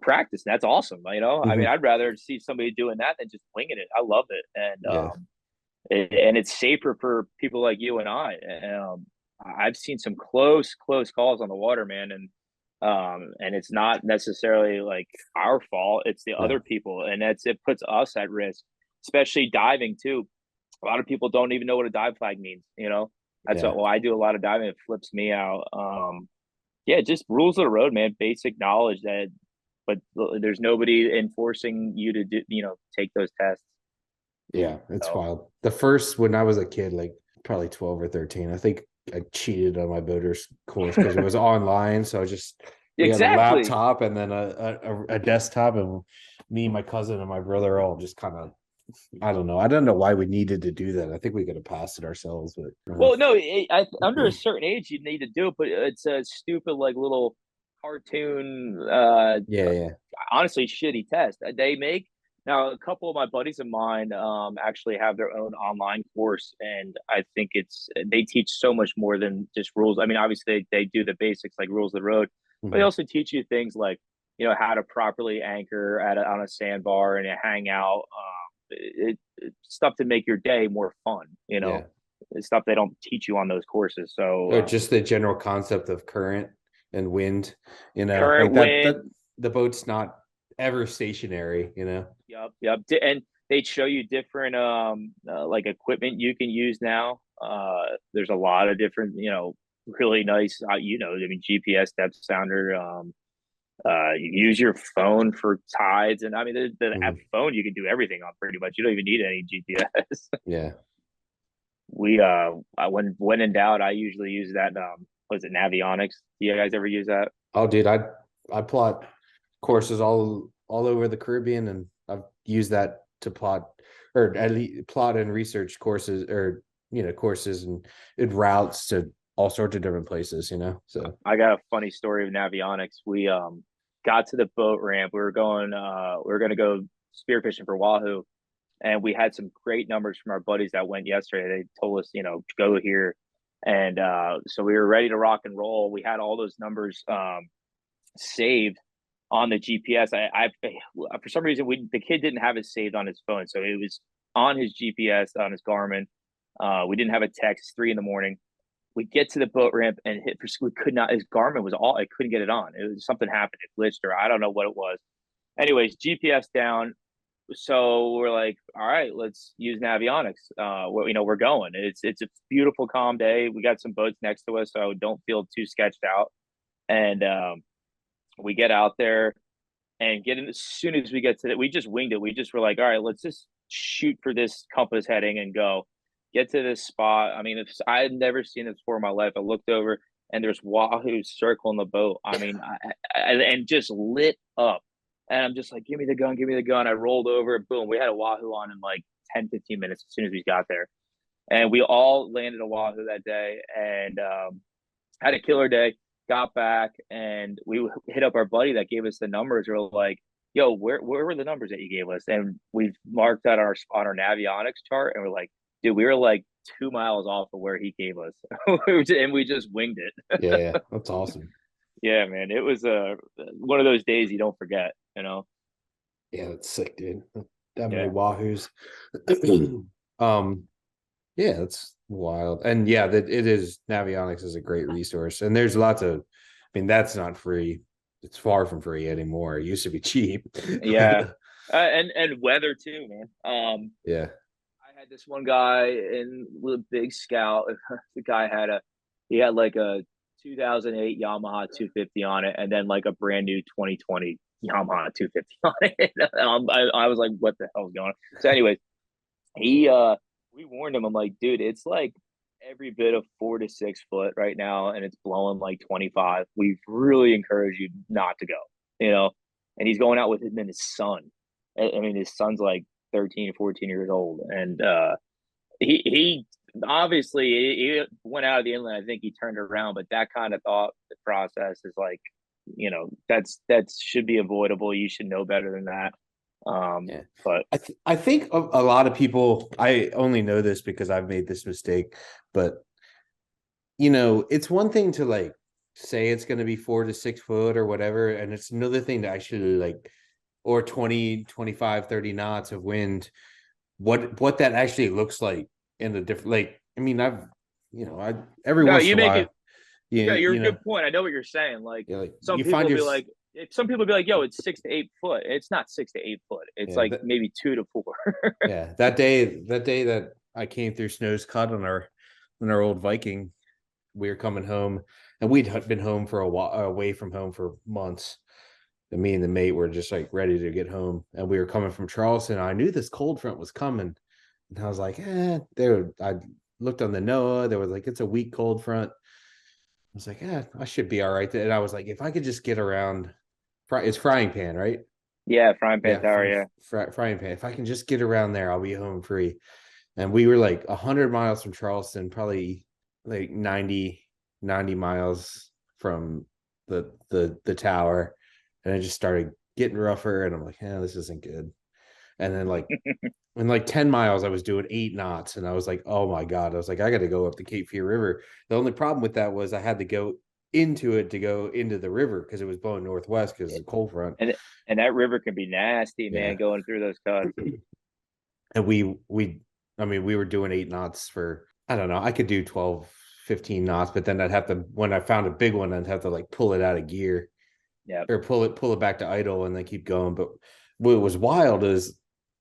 practice. That's awesome. I mean, I'd rather see somebody doing that than just winging it. I love it, and it's safer for people like you and I. I've seen some close calls on the water, man, and it's not necessarily like our fault. It's the other people, and it puts us at risk, especially diving too. A lot of people don't even know what a dive flag means. That's why I do a lot of diving. It flips me out. Just rules of the road, man. Basic knowledge but there's nobody enforcing you to do, take those tests. Yeah, it's wild. The first, when I was a kid, like probably 12 or 13, I think I cheated on my boater's course because it was online. So we had a laptop and then a desktop, and me, my cousin, and my brother all just kind of, I don't know why we needed to do that. I think we could have passed it ourselves, but well, no, under a certain age you need to do it, but it's a stupid like little cartoon honestly shitty test they make. Now a couple of my buddies of mine actually have their own online course, and I think they teach so much more than just rules. I mean, obviously they do the basics like rules of the road, but they also teach you things like how to properly anchor on a sandbar and hang out, stuff to make your day more fun. Stuff they don't teach you on those courses. So or just the general concept of current and wind, current, like wind. The boat's not ever stationary, Yep. And they show you different like equipment you can use now. There's a lot of different, really nice, I mean, GPS depth sounder. You use your phone for tides, and I mean the phone you can do everything on pretty much. You don't even need any GPS. Yeah. When in doubt, I usually use that. Was it Navionics? Do you guys ever use that? Oh, dude, I plot courses all over the Caribbean, and I've used that to plot, or at least plot and research courses, or courses and routes to all sorts of different places. So I got a funny story of Navionics. We got to the boat ramp. We were going to go spearfishing for wahoo, and we had some great numbers from our buddies that went yesterday. They told us, go here. And so we were ready to rock and roll. We had all those numbers saved on the GPS. I for some reason the kid didn't have it saved on his phone, so it was on his GPS on his Garmin. We didn't have a text. 3 a.m. We get to the boat ramp and we could not. His Garmin was all. I couldn't get it on. It was something happened. It glitched, or I don't know what it was. Anyways, GPS down. So we're like, all right, let's use Navionics. We're going. It's a beautiful, calm day. We got some boats next to us, so don't feel too sketched out. And we get out there and get in. As soon as we get to it, we just winged it. We just were like, all right, let's just shoot for this compass heading and go. Get to this spot. I mean, I had never seen this before in my life. I looked over and there's wahoo circling the boat. I mean, and just lit up. And I'm just like, give me the gun. I rolled over, boom. We had a wahoo on in like 10, 15 minutes as soon as we got there. And we all landed a wahoo that day, and had a killer day. Got back, and we hit up our buddy that gave us the numbers. We're like, yo, where were the numbers that you gave us? And we've marked that on our Navionics chart, and we're like, dude, we were like 2 miles off of where he gave us. And we just winged it. Yeah, that's awesome. Yeah, man. It was one of those days you don't forget, Yeah, that's sick, dude. That many wahoos. Yeah, that's wild. And yeah, it is. Navionics is a great resource, and there's lots of. I mean, that's not free. It's far from free anymore. It used to be cheap. Yeah, and weather too, man. Yeah. I had this one guy in the Big Scout. The guy had like a 2008 Yamaha 250 on it, and then like a brand new 2020 Yamaha 250 on it. I was like, what the hell's going on? So anyways, we warned him. I'm like, dude, it's like every bit of 4 to 6 foot right now, and it's blowing like 25. We really encourage you not to go, you know. And he's going out with him and his son. I mean, his son's like 13, 14 years old, and he obviously he went out of the inlet. I think he turned around, but that kind of thought process is like, you know, that should be avoidable. You should know better than that. Yeah. But I think a lot of people, I only know this because I've made this mistake, but you know, it's one thing to like say it's going to be 4 to 6 foot or whatever, and it's another thing to actually like, or 20, 25, 30 knots of wind, what that actually looks like in the different, like, I mean, every no, once you in a make while, it. Yeah, you're you a know, good point. I know what you're saying. Like, like some you people find will your, be like, some people will be like, yo, it's 6 to 8 foot. It's not 6 to 8 foot. It's yeah, like maybe 2 to 4. yeah, that day that I came through Snow's Cut on our old Viking, we were coming home, and we'd been home for a while, away from home for months. And me and the mate were just like ready to get home, and we were coming from Charleston. I knew this cold front was coming, and I was like, I looked on the NOAA. There was like, it's a weak cold front. I was like, I should be all right. And I was like, if I could just get around, it's Frying Pan, right? Yeah, frying pan Yeah, tower. Yeah. Frying Pan. If I can just get around there, I'll be home free. And we were like 100 miles from Charleston, probably like 90 miles from the tower, and it just started getting rougher, and I'm like, this isn't good. And then like in like 10 miles, I was doing 8 knots, and I was like, oh my God. I was like, I got to go up the Cape Fear River. The only problem with that was I had to go into it to go into the river because it was blowing northwest because it's a cold front. And that river can be nasty, man, going through those cuts. And we were doing 8 knots for, I don't know, I could do 12, 15 knots, but then I'd have to, when I found a big one, I'd have to like pull it out of gear. Yeah. Or pull it back to idle and then keep going. But what was wild is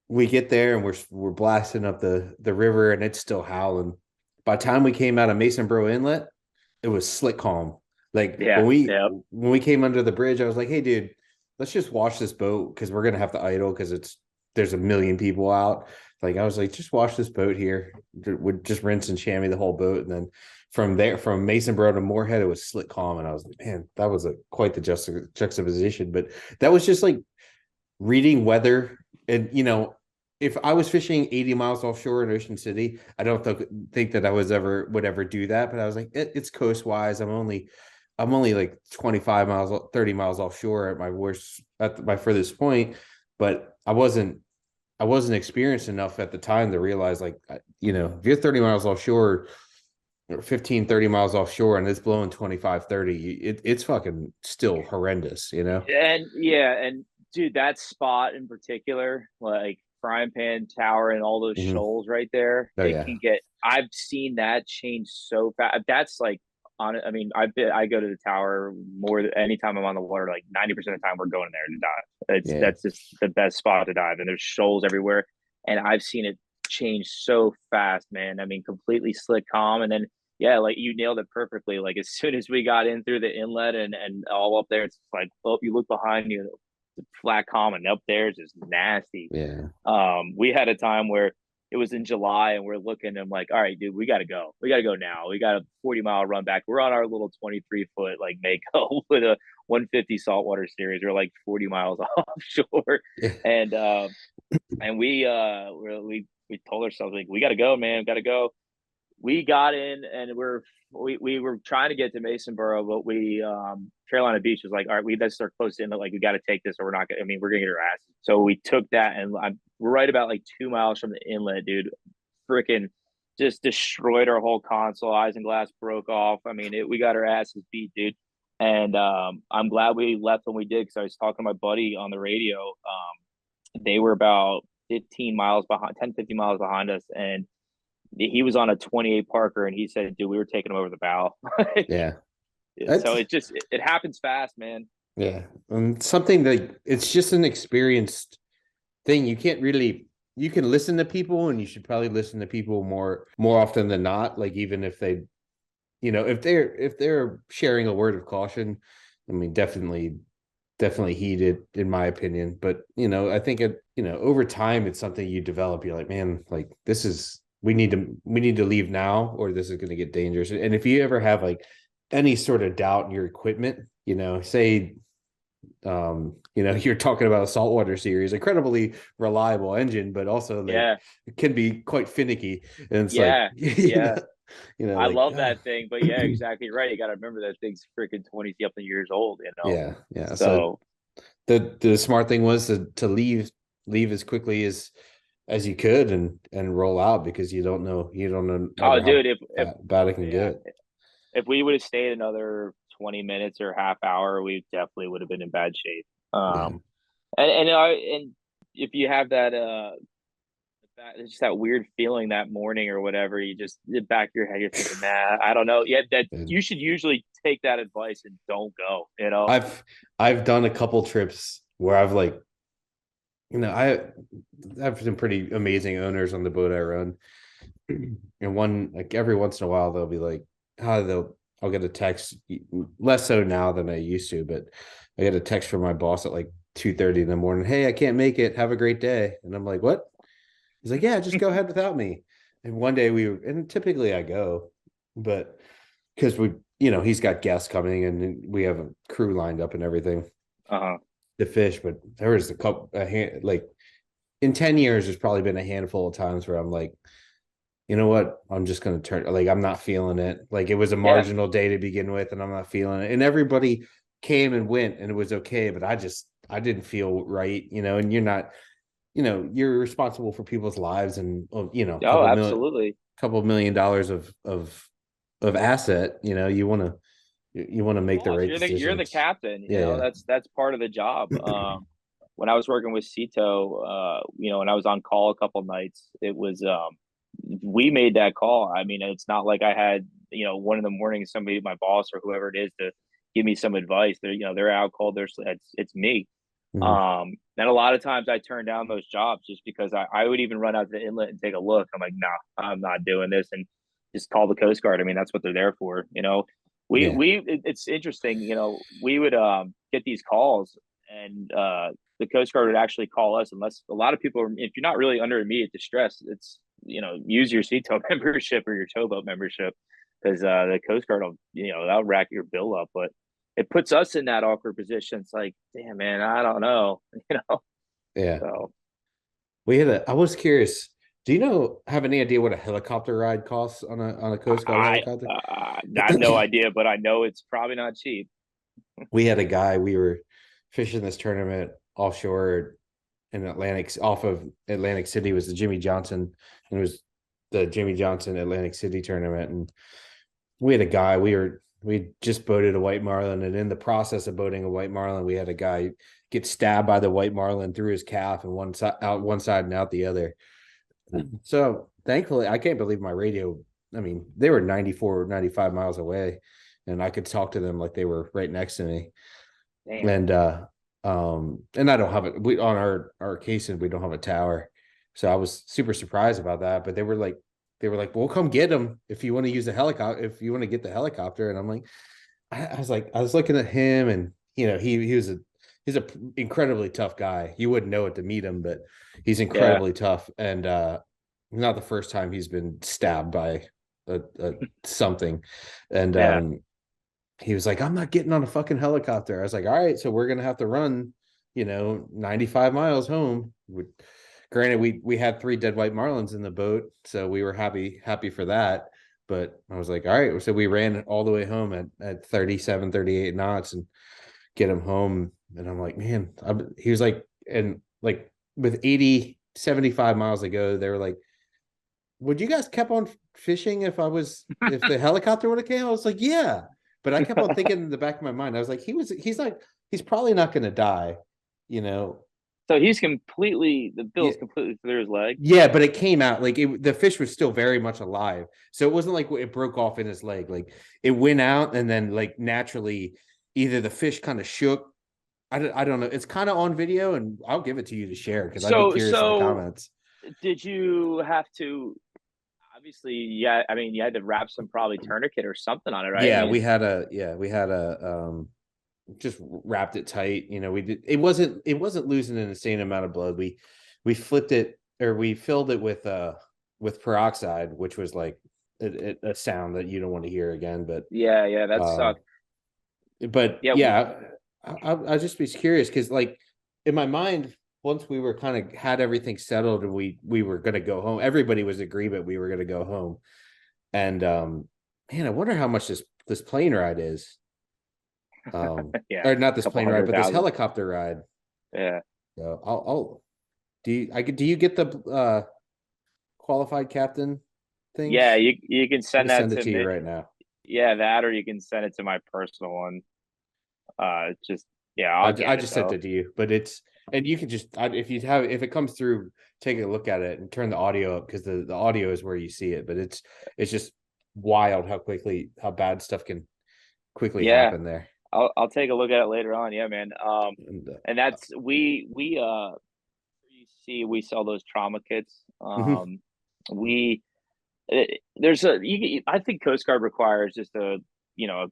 we get there and we're blasting up the river, and it's still howling. By the time we came out of Masonboro Inlet, it was slick calm. Like when we came under the bridge, I was like, hey dude, let's just wash this boat because we're gonna have to idle because there's a million people out. Like I was like, just wash this boat here. Would just rinse and chamois the whole boat, and then from Masonboro to Moorhead, it was slick calm, and I was like, man, that was quite the juxtaposition. But that was just like reading weather, and you know, if I was fishing 80 miles offshore in Ocean City, I don't think that I would ever do that. But I was like, it's coastwise. I'm only like 25 miles, 30 miles offshore at my furthest point, but I wasn't experienced enough at the time to realize, like, you know, if you're 30 miles offshore or 15, 30 miles offshore and it's blowing 25, 30, it's fucking still horrendous, you know? And dude, that spot in particular, like Frying Pan Tower and all those shoals right there, I've seen that change so fast. That's like, I mean, I go to the tower more than anytime I'm on the water. Like 90% of the time, we're going there to dive. That's just the best spot to dive, and there's shoals everywhere. And I've seen it change so fast, man. I mean, completely slick calm, and then like you nailed it perfectly. Like as soon as we got in through the inlet and all up there, it's like, oh, you look behind you, it's flat calm, and up there is just nasty. Yeah. We had a time where it was in July, and we're looking, and I'm like, all right, dude, we got to go. We got to go now. We got a 40-mile run back. We're on our little 23-foot like Mako with a 150 saltwater series. We're like 40 miles offshore, and we told ourselves, like, we got to go, man, got to go. We got in, and we were trying to get to Masonboro, but Carolina Beach was like, all right, that's our close in. Like, we got to take this, or we're not gonna. I mean, we're gonna get our asses. So we took that, and I'm right about like 2 miles from the inlet, dude. Freaking just destroyed our whole console. Isinglass broke off. I mean, we got our asses beat, dude. And I'm glad we left when we did, because I was talking to my buddy on the radio. They were about 15 miles behind, 10, 15 miles behind us, and he was on a 28 Parker, and he said, dude, we were taking him over the bow. Yeah. So it happens fast, man. Yeah. Something that it's just an experienced thing. You can listen to people, and you should probably listen to people more often than not. Like, even if they, you know, if they're sharing a word of caution, I mean, definitely heed it, in my opinion. But, you know, I think over time, it's something you develop. You're like, man, like, this is we need to leave now, or this is going to get dangerous. And if you ever have like any sort of doubt in your equipment, say you're talking about a saltwater series, incredibly reliable engine, but also it can be quite finicky. And it's I love that thing, but yeah, exactly right. You got to remember that thing's freaking 20 something years old, Yeah. So the smart thing was to leave as quickly as you could and roll out, because you don't know oh, dude, if bad it can get. If we would have stayed another 20 minutes or half hour, we definitely would have been in bad shape. And if you have that it's just that weird feeling that morning or whatever, you just in the back of your head, you're thinking, nah, I don't know. Yeah, that you should usually take that advice and don't go. I've done a couple trips where I've like, I have some pretty amazing owners on the boat I run, and one, like, every once in a while they'll be like, I'll get a text, less so now than I used to, but I get a text from my boss at like 2:30 in the morning. Hey, I can't make it. Have a great day. And I'm like, what? He's like, yeah, just go ahead without me. And one day and typically I go, but because he's got guests coming and we have a crew lined up and everything to fish. But there was like in 10 years, there's probably been a handful of times where I'm like, you know what? I'm just going to turn, like, I'm not feeling it. Like, it was a marginal day to begin with, and I'm not feeling it. And everybody came and went and it was okay. But I didn't feel right, and you're not, you're responsible for people's lives and, absolutely. Couple $1 million of asset, you want to make the right decisions. You're the captain, that's part of the job. When I was working with Cito, when I was on call a couple nights, it was, we made that call. I mean, it's not like I had, 1 a.m, somebody, my boss or whoever it is, to give me some advice. They're out cold. It's me. Mm-hmm. And a lot of times I turn down those jobs just because I would even run out to the inlet and take a look. I'm like, nah, I'm not doing this, and just call the Coast Guard. I mean, that's what they're there for. It's interesting. We would get these calls, and the Coast Guard would actually call us, unless a lot of people, if you're not really under immediate distress, it's, use your CTO membership or your towboat membership, because the Coast Guard will, that'll rack your bill up. But it puts us in that awkward position. It's like, damn, man, I don't know, Yeah. So I was curious. Do you have any idea what a helicopter ride costs on a Coast Guard helicopter? I have no idea, but I know it's probably not cheap. We had a guy, we were fishing this tournament offshore in off of Atlantic City. It was the Jimmy Johnson, and it was the Jimmy Johnson Atlantic City tournament. And we had a guy, we just boated a white marlin, and in the process of boating a white marlin, we had a guy get stabbed by the white marlin through his calf, and out one side and out the other. So thankfully, I can't believe my radio. I mean, they were 94, 95 miles away, and I could talk to them like they were right next to me. Damn. And I don't have it. We, on our casing, we don't have a tower, so I was super surprised about that. But they were like, "Well, come get him if you want to use the helicopter. If you want to get the helicopter." And I'm like, I was looking at him, and he's a incredibly tough guy. You wouldn't know it to meet him, but he's incredibly tough. And not the first time he's been stabbed by something. And he was like, I'm not getting on a fucking helicopter. I was like, all right, so we're gonna have to run, 95 miles home. Granted, we had 3 dead white marlins in the boat, so we were happy for that. But I was like, all right, so we ran all the way home at 37, 38 knots and get him home. And I'm like, man, he was like, and like with 80, 75 miles to go, they were like, would you guys kept on fishing if the helicopter would have came? I was like, yeah. But I kept on thinking in the back of my mind, I was like, he's probably not going to die, So he's completely, the bill's completely through his leg. Yeah, but it came out like the fish was still very much alive. So it wasn't like it broke off in his leg. Like it went out, and then like naturally, either the fish kind of shook. I don't know. It's kind of on video, and I'll give it to you to share because I'd be curious in the comments. Did you have to? Obviously, yeah. I mean, you had to wrap some probably tourniquet or something on it, right? Yeah, we had a just wrapped it tight. We did. It wasn't losing an insane amount of blood. We flipped it, or we filled it with with peroxide, which was like a sound that you don't want to hear again. But yeah, that sucked. But yeah, I'll just be curious because, like, in my mind, once we were kind of had everything settled and we were going to go home, everybody was agreement we were going to go home. And man, I wonder how much this plane ride is. Yeah, or not this plane ride, but this helicopter ride. Yeah. So I'll do you get the qualified captain thing? Yeah, you can send that to it to me you right now. Yeah, that, or you can send it to my personal one. Just yeah, I just sent it to you, but and you can just if it comes through, take a look at it and turn the audio up because the audio is where you see it. But it's just wild how bad stuff can quickly happen there. I'll take a look at it later on. Yeah, man. And that's we sell those trauma kits. I think Coast Guard requires just a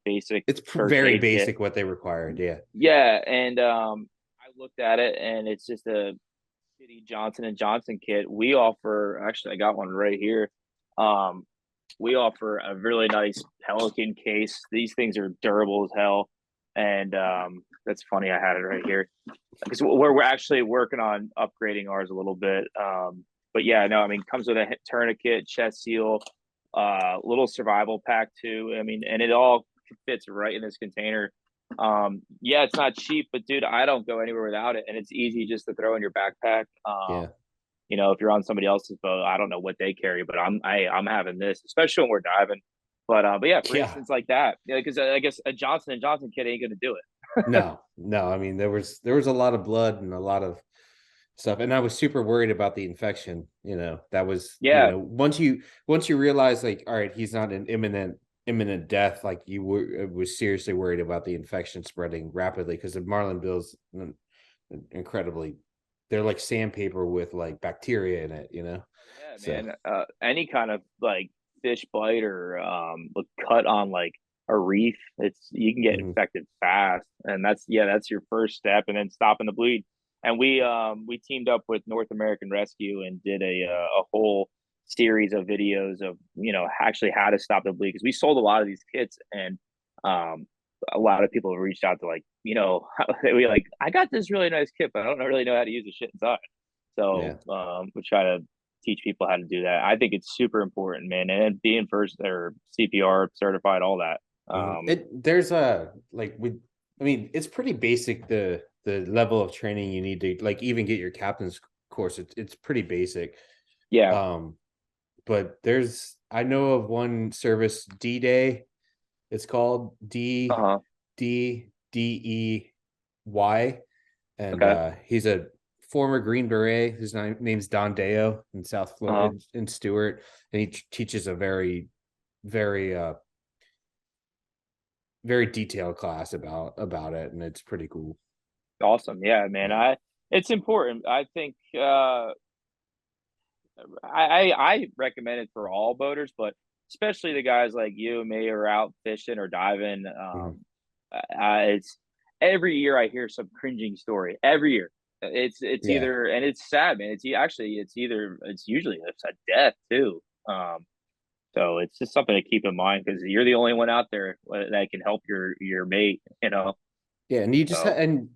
basic. It's very basic kit. What they required. Yeah, and I looked at it, and it's just a shitty Johnson & Johnson kit. We offer, actually, I got one right here. We offer a really nice Pelican case. These things are durable as hell, and that's funny. I had it right here because we're actually working on upgrading ours a little bit. But yeah, no, I mean, comes with a tourniquet, chest seal, little survival pack too. I mean, and it all fits right in this container. Yeah, it's not cheap, but dude, I don't go anywhere without it, and it's easy just to throw in your backpack. If you're on somebody else's boat, I don't know what they carry, but I'm having this, especially when we're diving. But yeah, for instance, like that, because I guess a Johnson & Johnson kit ain't gonna do it. No. I mean, there was a lot of blood and a lot of stuff, and I was super worried about the infection. That was once you realize, like, all right, he's not in imminent death, like you was seriously worried about the infection spreading rapidly because the marlin bills incredibly, they're like sandpaper with like bacteria in it. Yeah, so, man. Any kind of like fish bite or cut on like a reef, you can get infected fast, and that's your first step, and then stopping the bleed. And we teamed up with North American Rescue and did a whole series of videos of actually how to stop the bleed, because we sold a lot of these kits, and a lot of people have reached out to we like, I got this really nice kit, but I don't really know how to use the shit inside. So we try to teach people how to do that. I think it's super important, man, and being first or CPR certified, all that. It's pretty basic, the level of training you need to like even get your captain's course. It's pretty basic. But I know of one service, D-Day. It's called D-D-D-E-Y. And he's a former Green Beret. His name's Don Deo in South Florida, in Stewart. And he teaches a very, very, very detailed class about it. And it's pretty cool. Awesome. Yeah, man. It's important. I think I recommend it for all boaters, but especially the guys like you and me who are out fishing or diving. It's every year I hear some cringing story. Every year, it's either, and it's sad, man. It's usually a death too. So it's just something to keep in mind, because you're the only one out there that can help your mate. Yeah, and you just and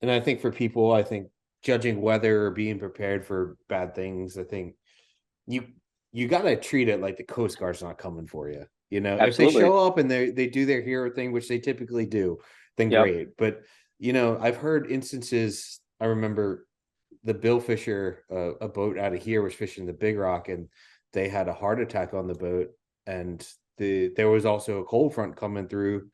I think for people, I think judging weather or being prepared for bad things, I think you got to treat it like the Coast Guard's not coming for you. Absolutely. If they show up and they do their hero thing, which they typically do, then great. But I've heard instances. I remember the Billfisher, a boat out of here, was fishing the Big Rock, and they had a heart attack on the boat, and there was also a cold front coming through,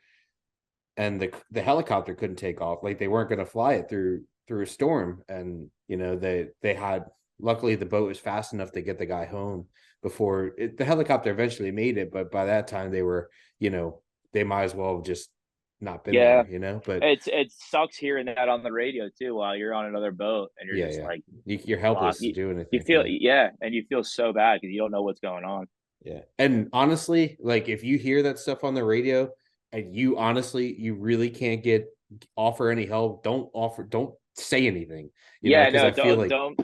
and the helicopter couldn't take off. Like, they weren't going to fly it through a storm, and they had, luckily the boat was fast enough to get the guy home before the helicopter eventually made it. But by that time they were, they might as well have just not been there. But it sucks hearing that on the radio too while you're on another boat, and you're just like, you're helpless to do anything. You feel and you feel so bad because you don't know what's going on. And honestly, like, if you hear that stuff on the radio and you really can't offer any help, don't say anything. I feel like don't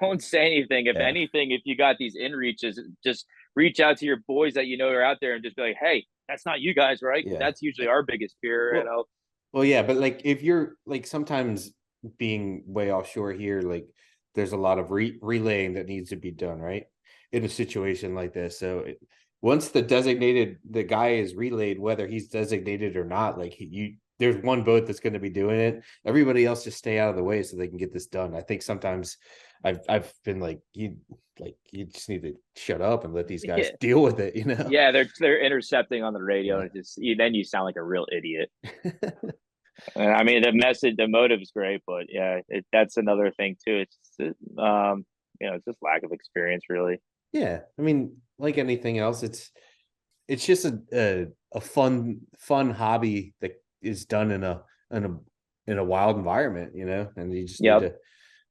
don't say anything. If Yeah. anything, if you got these in reaches, just reach out to your boys that you know are out there and just be like, hey, that's not you guys, right? Yeah. That's usually our biggest fear, you know. Well, yeah, but like if you're like sometimes being way offshore here, like there's a lot of relaying that needs to be done, right? In a situation like this. So once the guy is relayed, whether he's designated or not, like there's one boat that's going to be doing it. Everybody else just stay out of the way so they can get this done. I think sometimes I've been like, you just need to shut up and let these guys deal with it, you know? Yeah, they're intercepting on the radio, and then you sound like a real idiot. I mean, the motive is great, but yeah, that's another thing too. It's it's just lack of experience, really. Yeah, I mean, like anything else, it's just a fun hobby that is done in a wild environment, you know, and you just need to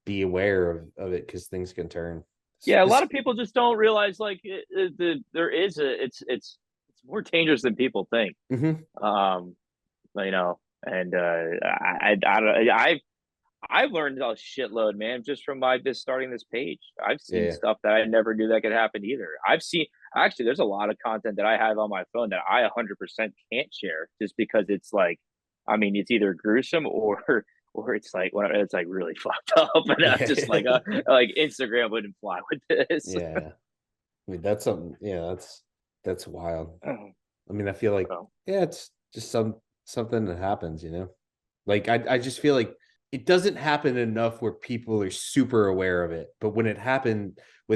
be aware of it because things can turn. Yeah, a lot of people just don't realize like it's more dangerous than people think. You know, and I've learned a shitload, man, just from just starting this page. I've seen stuff that I never knew that could happen either. Actually, there's a lot of content that I have on my phone that I 100% can't share just because it's like, I mean, it's either gruesome or it's like really fucked up, and I'm just like Instagram wouldn't fly with this. Yeah, I mean that's something. Yeah, that's wild. I mean, I feel like it's just something that happens, you know. Like I just feel like it doesn't happen enough where people are super aware of it, but when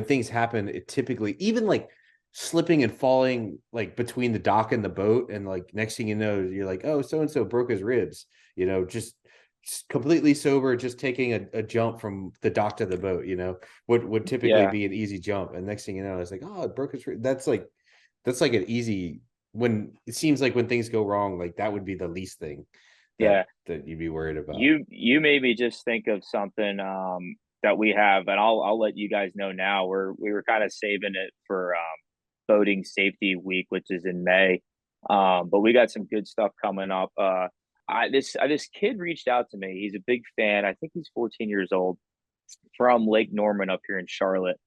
things happen, it typically, even like slipping and falling like between the dock and the boat, and like next thing you know, you're like, oh, so and so broke his ribs, you know, just completely sober, just taking a jump from the dock to the boat, you know, would typically be an easy jump, and next thing you know, it's like, oh, it broke his ribs. That's like an easy, when it seems like when things go wrong, like that would be the least thing that you'd be worried about. You made me just think of something that we have, and I'll let you guys know now. We were kind of saving it for boating safety week, which is in May. But we got some good stuff coming up. This kid reached out to me. He's a big fan. I think he's 14 years old, from Lake Norman up here in Charlotte.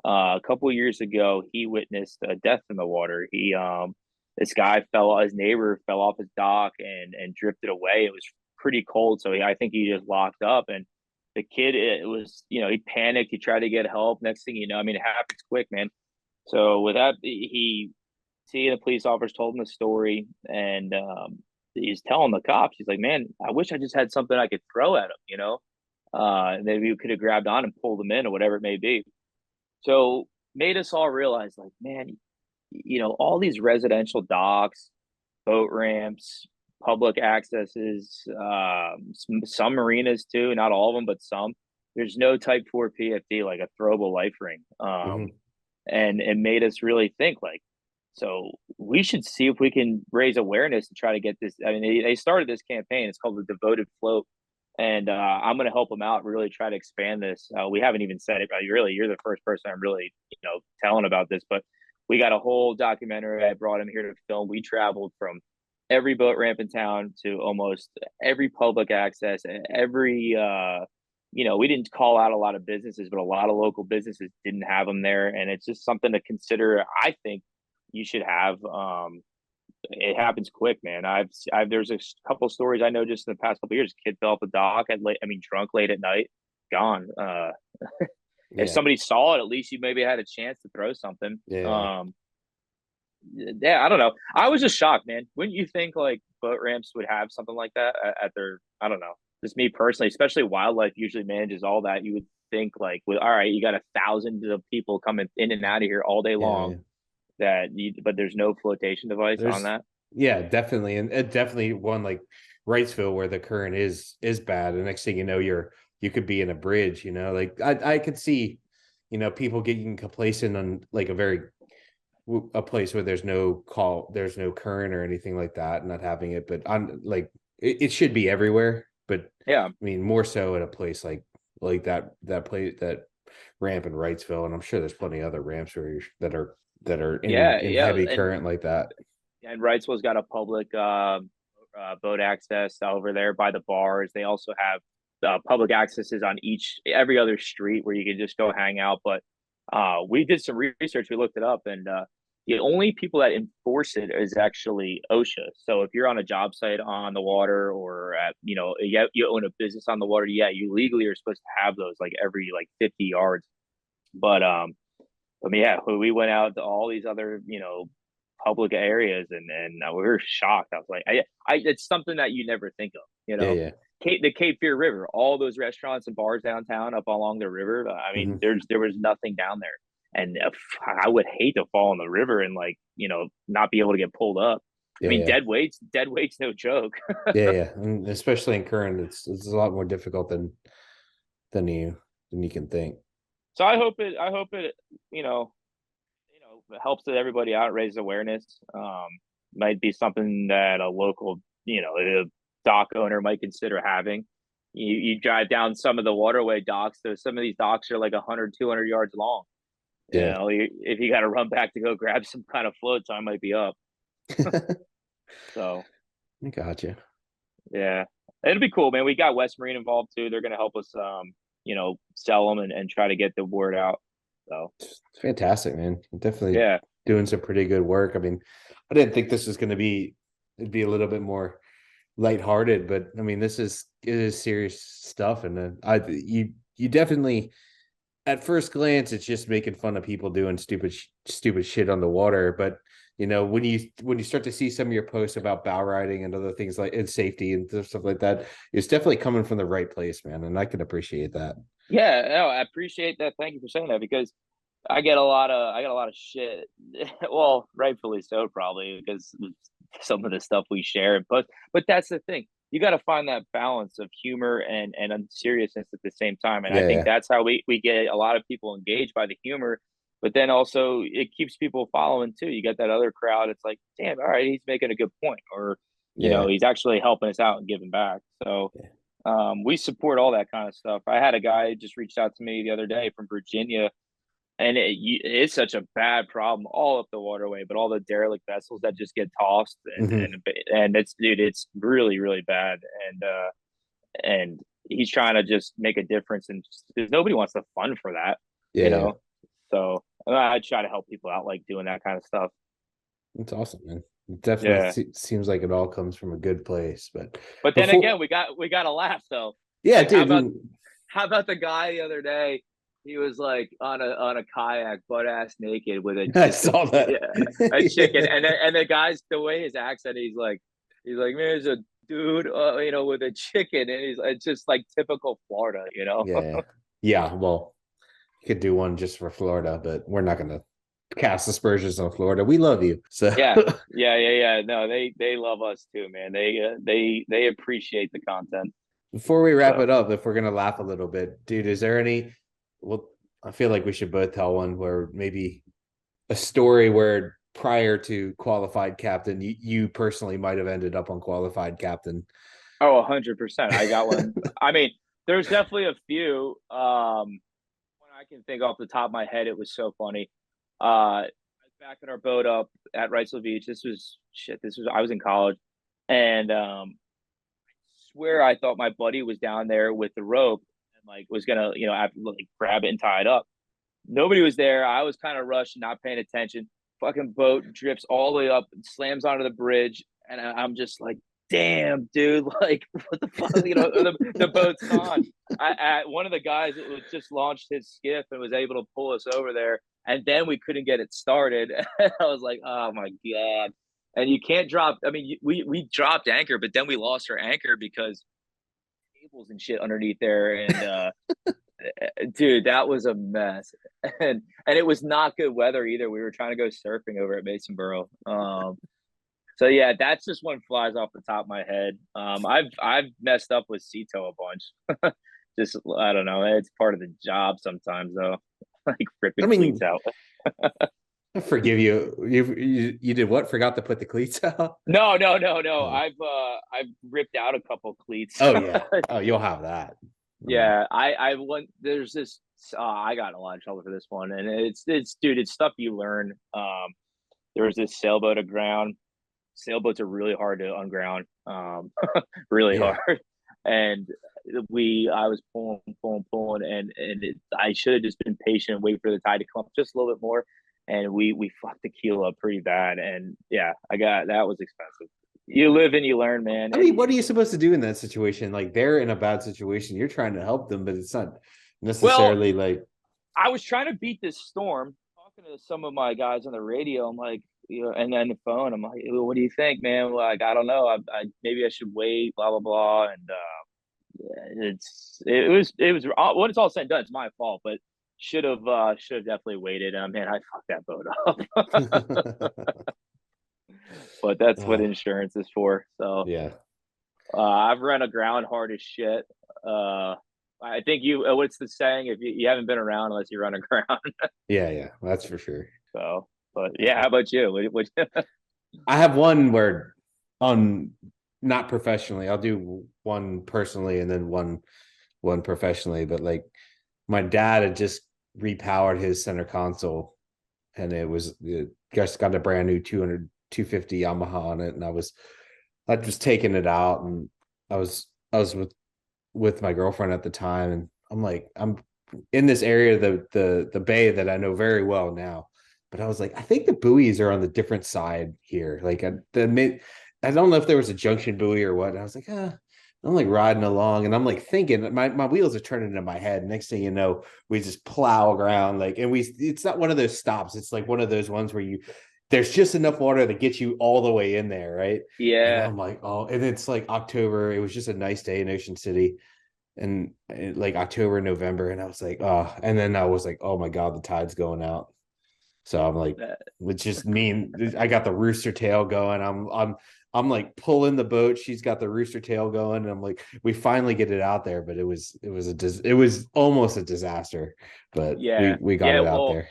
A couple of years ago, he witnessed a death in the water. His neighbor fell off his dock and drifted away. It was pretty cold, so I think he just locked up. And the kid, it was, he panicked. He tried to get help. Next thing you know, I mean, it happens quick, man. So with that, the police officers told him the story, and he's telling the cops, he's like, man, I wish I just had something I could throw at him, maybe we could have grabbed on and pulled him in, or whatever it may be. So made us all realize, like, man, all these residential docks, boat ramps, public accesses, some marinas too, not all of them, but some, there's no type 4 PFD, like a throwable life ring. And it made us really think, like, so we should see if we can raise awareness and try to get this. I mean, they started this campaign. It's called the Devoted Float. And I'm going to help them out, really try to expand this. We haven't even said it, but really, you're the first person I'm really, telling about this. But we got a whole documentary. I brought him here to film. We traveled from every boat ramp in town to almost every public access, every, we didn't call out a lot of businesses, but a lot of local businesses didn't have them there. And it's just something to consider. I think you should have. It happens quick, man. There's a couple of stories I know just in the past couple of years. A kid fell off the dock drunk late at night, gone. If somebody saw it, at least you maybe had a chance to throw something. I don't know. I was just shocked, man. Wouldn't you think like boat ramps would have something like that at their, I don't know, just me personally, especially wildlife usually manages all that. You would think like, all right, you got 1,000 of people coming in and out of here all day long. But there's no flotation device on that. Yeah, definitely. And definitely one like Wrightsville where the current is bad. The next thing you know, you could be in a bridge, like I could see, people getting complacent on like a place where there's no current or anything like that, and not having it. But on like it should be everywhere. But yeah, I mean, more so at a place like that place, that ramp in Wrightsville. And I'm sure there's plenty of other ramps that are in heavy current like that. And Wrightsville's got a public boat access over there by the bars. They also have public accesses on every other street where you could just go hang out. But we did some research. We looked it up, and the only people that enforce it is actually OSHA. So if you're on a job site on the water, or you own a business on the water, you legally are supposed to have those like every like 50 yards. But we went out to all these other public areas, and we were shocked. I was like, it's something that you never think of, Yeah. The Cape Fear River, all those restaurants and bars downtown up along the river. I mean, there was nothing down there. And I would hate to fall in the river and not be able to get pulled up. I mean, dead weight's no joke. Yeah. And especially in current, it's a lot more difficult than you can think. So I hope it helps everybody out, raises awareness. Might be something that a local, a dock owner might consider having. You drive down some of the waterway docks. So some of these docks are like 100, 200 yards long. Yeah. If you got to run back to go grab some kind of float, time might be up. So I gotcha. Yeah, it'll be cool, man. We got West Marine involved too. They're going to help us, sell them and try to get the word out. So it's fantastic, man. Definitely doing some pretty good work. I mean, I didn't think this was going to it'd be a little bit more lighthearted, but I mean, it is serious stuff. And then you definitely, at first glance, it's just making fun of people doing stupid shit on the water. But when you start to see some of your posts about bow riding and other things and safety and stuff like that, it's definitely coming from the right place, man. And I can appreciate that. Yeah, no, I appreciate that. Thank you for saying that, because I get a lot of shit. Well, rightfully so, probably, because some of the stuff we share. But that's the thing. You got to find that balance of humor and seriousness at the same time. And I think that's how we get a lot of people engaged by the humor. But then also it keeps people following too. You got that other crowd. It's like, damn, all right, he's making a good point, or he's actually helping us out and giving back. So we support all that kind of stuff. I had a guy just reached out to me the other day from Virginia, and it's such a bad problem all up the waterway, but all the derelict vessels that just get tossed, and it's really, really bad. And he's trying to just make a difference, and because nobody wants to fund for that, So I try to help people out, like doing that kind of stuff. That's awesome, man. It definitely seems like it all comes from a good place, but then again, we got a laugh though. Yeah, like, dude. How about the guy the other day? He was like on a kayak, butt ass naked with a I saw that. A chicken, and the guy's, the way his accent, he's like, man, there's a dude, with a chicken, and it's just like typical Florida, Yeah. Well, you could do one just for Florida, but we're not going to cast aspersions on Florida. We love you. So yeah. No, they love us too, man. They appreciate the content. Before we wrap it up, if we're going to laugh a little bit, dude, is there any? Well, I feel like we should both tell one where maybe a story where prior to qualified captain, you personally might have ended up on qualified captain. Oh, 100%. I got one. I mean, there's definitely a few. When I can think off the top of my head, it was so funny. I was back in our boat up at Wrightsville Beach. I was in college, and I swear I thought my buddy was down there with the rope and like was gonna, grab it and tie it up. Nobody was there. I was kind of rushed, not paying attention. Fucking boat drifts all the way up and slams onto the bridge, and I'm just like, damn, dude, like, what the fuck? The boat's gone. One of the guys that was just launched his skiff and was able to pull us over there, and then we couldn't get it started. I was like, oh my god. And you can't drop. I mean, we dropped anchor, but then we lost our anchor because cables and shit underneath there, and dude, that was a mess. And it was not good weather either. We were trying to go surfing over at Masonboro. So yeah, that's just one flies off the top of my head. I've messed up with Cito a bunch. Just, I don't know. It's part of the job sometimes, though. Like ripping cleats out. I forgive you. You did what? Forgot to put the cleats out? No. I've ripped out a couple cleats. Oh yeah. Oh, you'll have that. Yeah, I went. There's this. I got in a lot of trouble for this one, and it's stuff you learn. There was this sailboat aground. Sailboats are really hard to unground, really hard. And I was pulling, and I should have just been patient and wait for the tide to come up just a little bit more, and we fucked the keel up pretty bad, and yeah, that was expensive. You live and you learn, man. I mean, what are you supposed to do in that situation? Like, they're in a bad situation. You're trying to help them, but it's not necessarily like. I was trying to beat this storm. Talking to some of my guys on the radio, I'm like, and then the phone, I'm like, what do you think, man? Like, I don't know. I maybe I should wait. Blah blah blah. And it was when it's all said and done, it's my fault, but should have definitely waited. Man, I fucked that boat up. But that's what insurance is for. So yeah, I've run aground hard as shit. I think what's the saying? If you haven't been around unless you run aground. yeah, that's for sure. So, but yeah, how about you? I have one where not professionally. I'll do one personally and then one professionally. But like, my dad had just repowered his center console, and it just got a brand new 250 Yamaha on it, and I was taking it out, and I was with my girlfriend at the time, and I'm in this area, the bay that I know very well now, but I was like, I think the buoys are on the different side here. Like, I don't know if there was a junction buoy or what. And I was like, I'm like riding along, and I'm like thinking, my wheels are turning in my head. Next thing you know, we just plow around, like, and it's not one of those stops. It's like one of those ones where there's just enough water to get you all the way in there, right? Yeah. And I'm like, oh, and it's like October. It was just a nice day in Ocean City, and like October, November, and I was like, oh, and then I was like, oh my God, the tide's going out. So I'm like, it's just me. I got the rooster tail going. I'm like pulling the boat. She's got the rooster tail going, and I'm like, we finally get it out there, but it was almost a disaster, but yeah, we got it out there.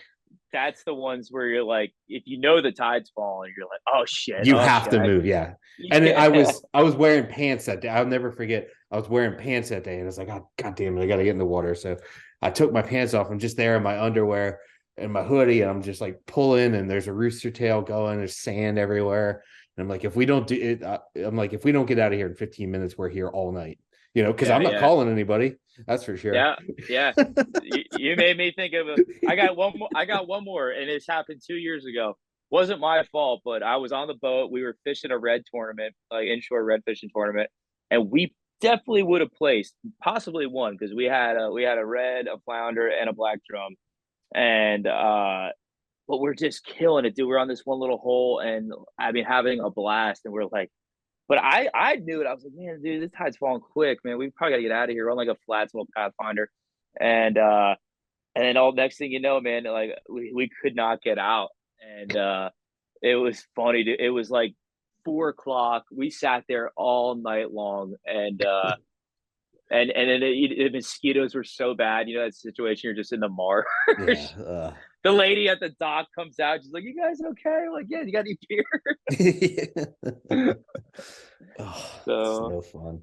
That's the ones where you're like, if you know the tide's falling, you're like, oh shit, you have to move. Yeah. And I was wearing pants that day. I'll never forget. I was wearing pants that day, and I was like, oh, God damn it, I got to get in the water. So I took my pants off. I'm just there in my underwear and my hoodie, and I'm just like pulling, and there's a rooster tail going. There's sand everywhere. And I'm like, if we don't do it, if we don't get out of here in 15 minutes, we're here all night. Because I'm not calling anybody. That's for sure. Yeah. You made me think of I got one more, and it's happened 2 years ago. Wasn't my fault, but I was on the boat. We were fishing a red tournament, like inshore red fishing tournament, and we definitely would have placed, possibly won, because we had a red, a flounder, and a black drum, and but we're just killing it, dude. We're on this one little hole, and I mean, having a blast, and we're like. But I knew it. I was like, man, dude, this tide's falling quick, man. We probably gotta get out of here. We're on like a flat little pathfinder, and then all next thing you know, man, like we could not get out, and it was funny. It was like 4 o'clock. We sat there all night long, and then the mosquitoes were so bad. That situation. You're just in the marsh. Yeah, the lady at the dock comes out. She's like, "You guys okay?" I'm like, "Yeah, you got any beer?" So fun.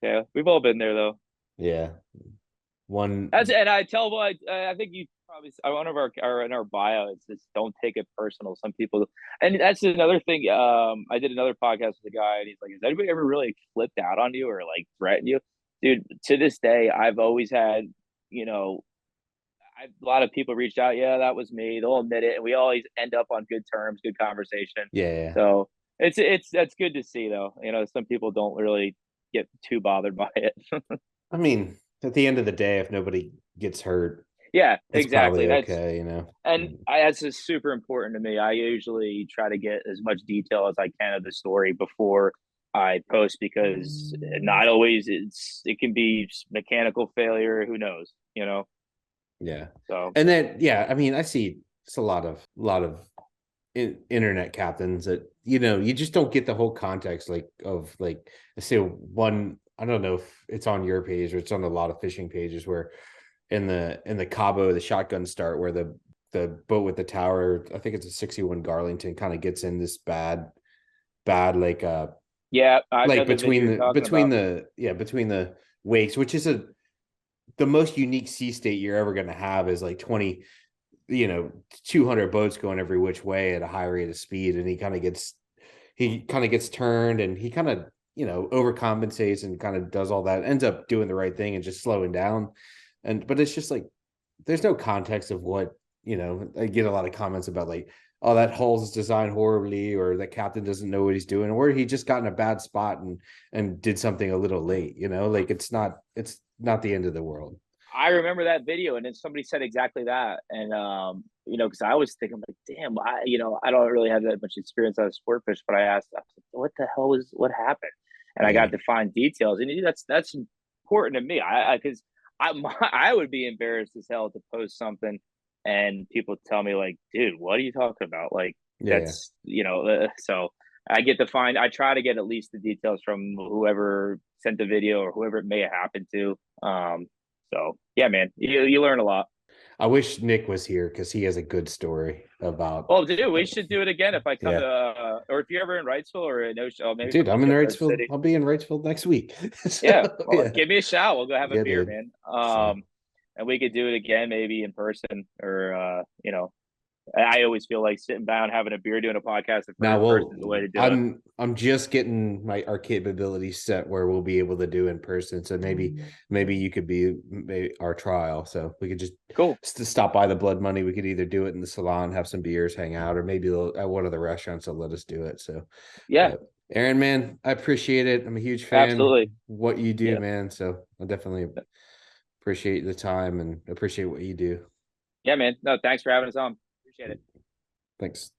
Yeah, we've all been there though. Yeah, and I tell. I think you probably one of our in our bio. It's just don't take it personal. Some people, and that's another thing. I did another podcast with a guy, and he's like, "Has anybody ever really flipped out on you or like threatened you?" Dude, to this day, I've always had, a lot of people reached out. Yeah, that was me. They'll admit it, and we always end up on good terms, good conversation. Yeah. So that's good to see, though. Some people don't really get too bothered by it. I mean, at the end of the day, if nobody gets hurt, yeah, exactly. That's okay, And that's just super important to me. I usually try to get as much detail as I can of the story before I post, because not always it can be mechanical failure. Who knows? Yeah. So, and then, I mean, I see it's a lot of internet captains that, you just don't get the whole context, I say one, I don't know if it's on your page or it's on a lot of fishing pages, where in the Cabo, the shotgun start, where the boat with the tower, I think it's a 61 Garlington, kind of gets in this bad, between the wakes, which is the most unique sea state you're ever going to have, is like 200 boats going every which way at a high rate of speed. And he kind of gets turned, and he kind of overcompensates and kind of does all that, ends up doing the right thing and just slowing down. But it's just like, there's no context of what, I get a lot of comments about like, oh, that hull's designed horribly, or the captain doesn't know what he's doing, or he just got in a bad spot and did something a little late, like it's not the end of the world. I remember that video, and then somebody said exactly that. And, because I always think, I'm like, damn, I don't really have that much experience on Sportfish, but I asked, what the hell what happened? And I got to find details. And that's important to me. Because I would be embarrassed as hell to post something and people tell me like, dude, what are you talking about? Like, that's, so I try to get at least the details from whoever sent the video or whoever it may have happened to. So yeah, man, you learn a lot. I wish Nick was here because he has a good story about. Oh, dude, we should do it again if I come to, or if you're ever in Wrightsville or in Ocean. Maybe dude, I'm in Wrightsville. I'll be in Wrightsville next week. So, give me a shout. We'll go have a beer, dude. Man. And we could do it again, maybe in person, or I always feel like sitting down, having a beer, doing a podcast in person is the way to do it. I'm just getting our capabilities set where we'll be able to do in person. So maybe you could be our trial. So we could just stop by the Blood Money. We could either do it in the salon, have some beers, hang out, or maybe at one of the restaurants will let us do it. So yeah, Aaron, man, I appreciate it. I'm a huge fan. Absolutely. Of what you do, man. So I definitely appreciate the time and appreciate what you do. Yeah, man. No, thanks for having us on. Appreciate it. Thanks.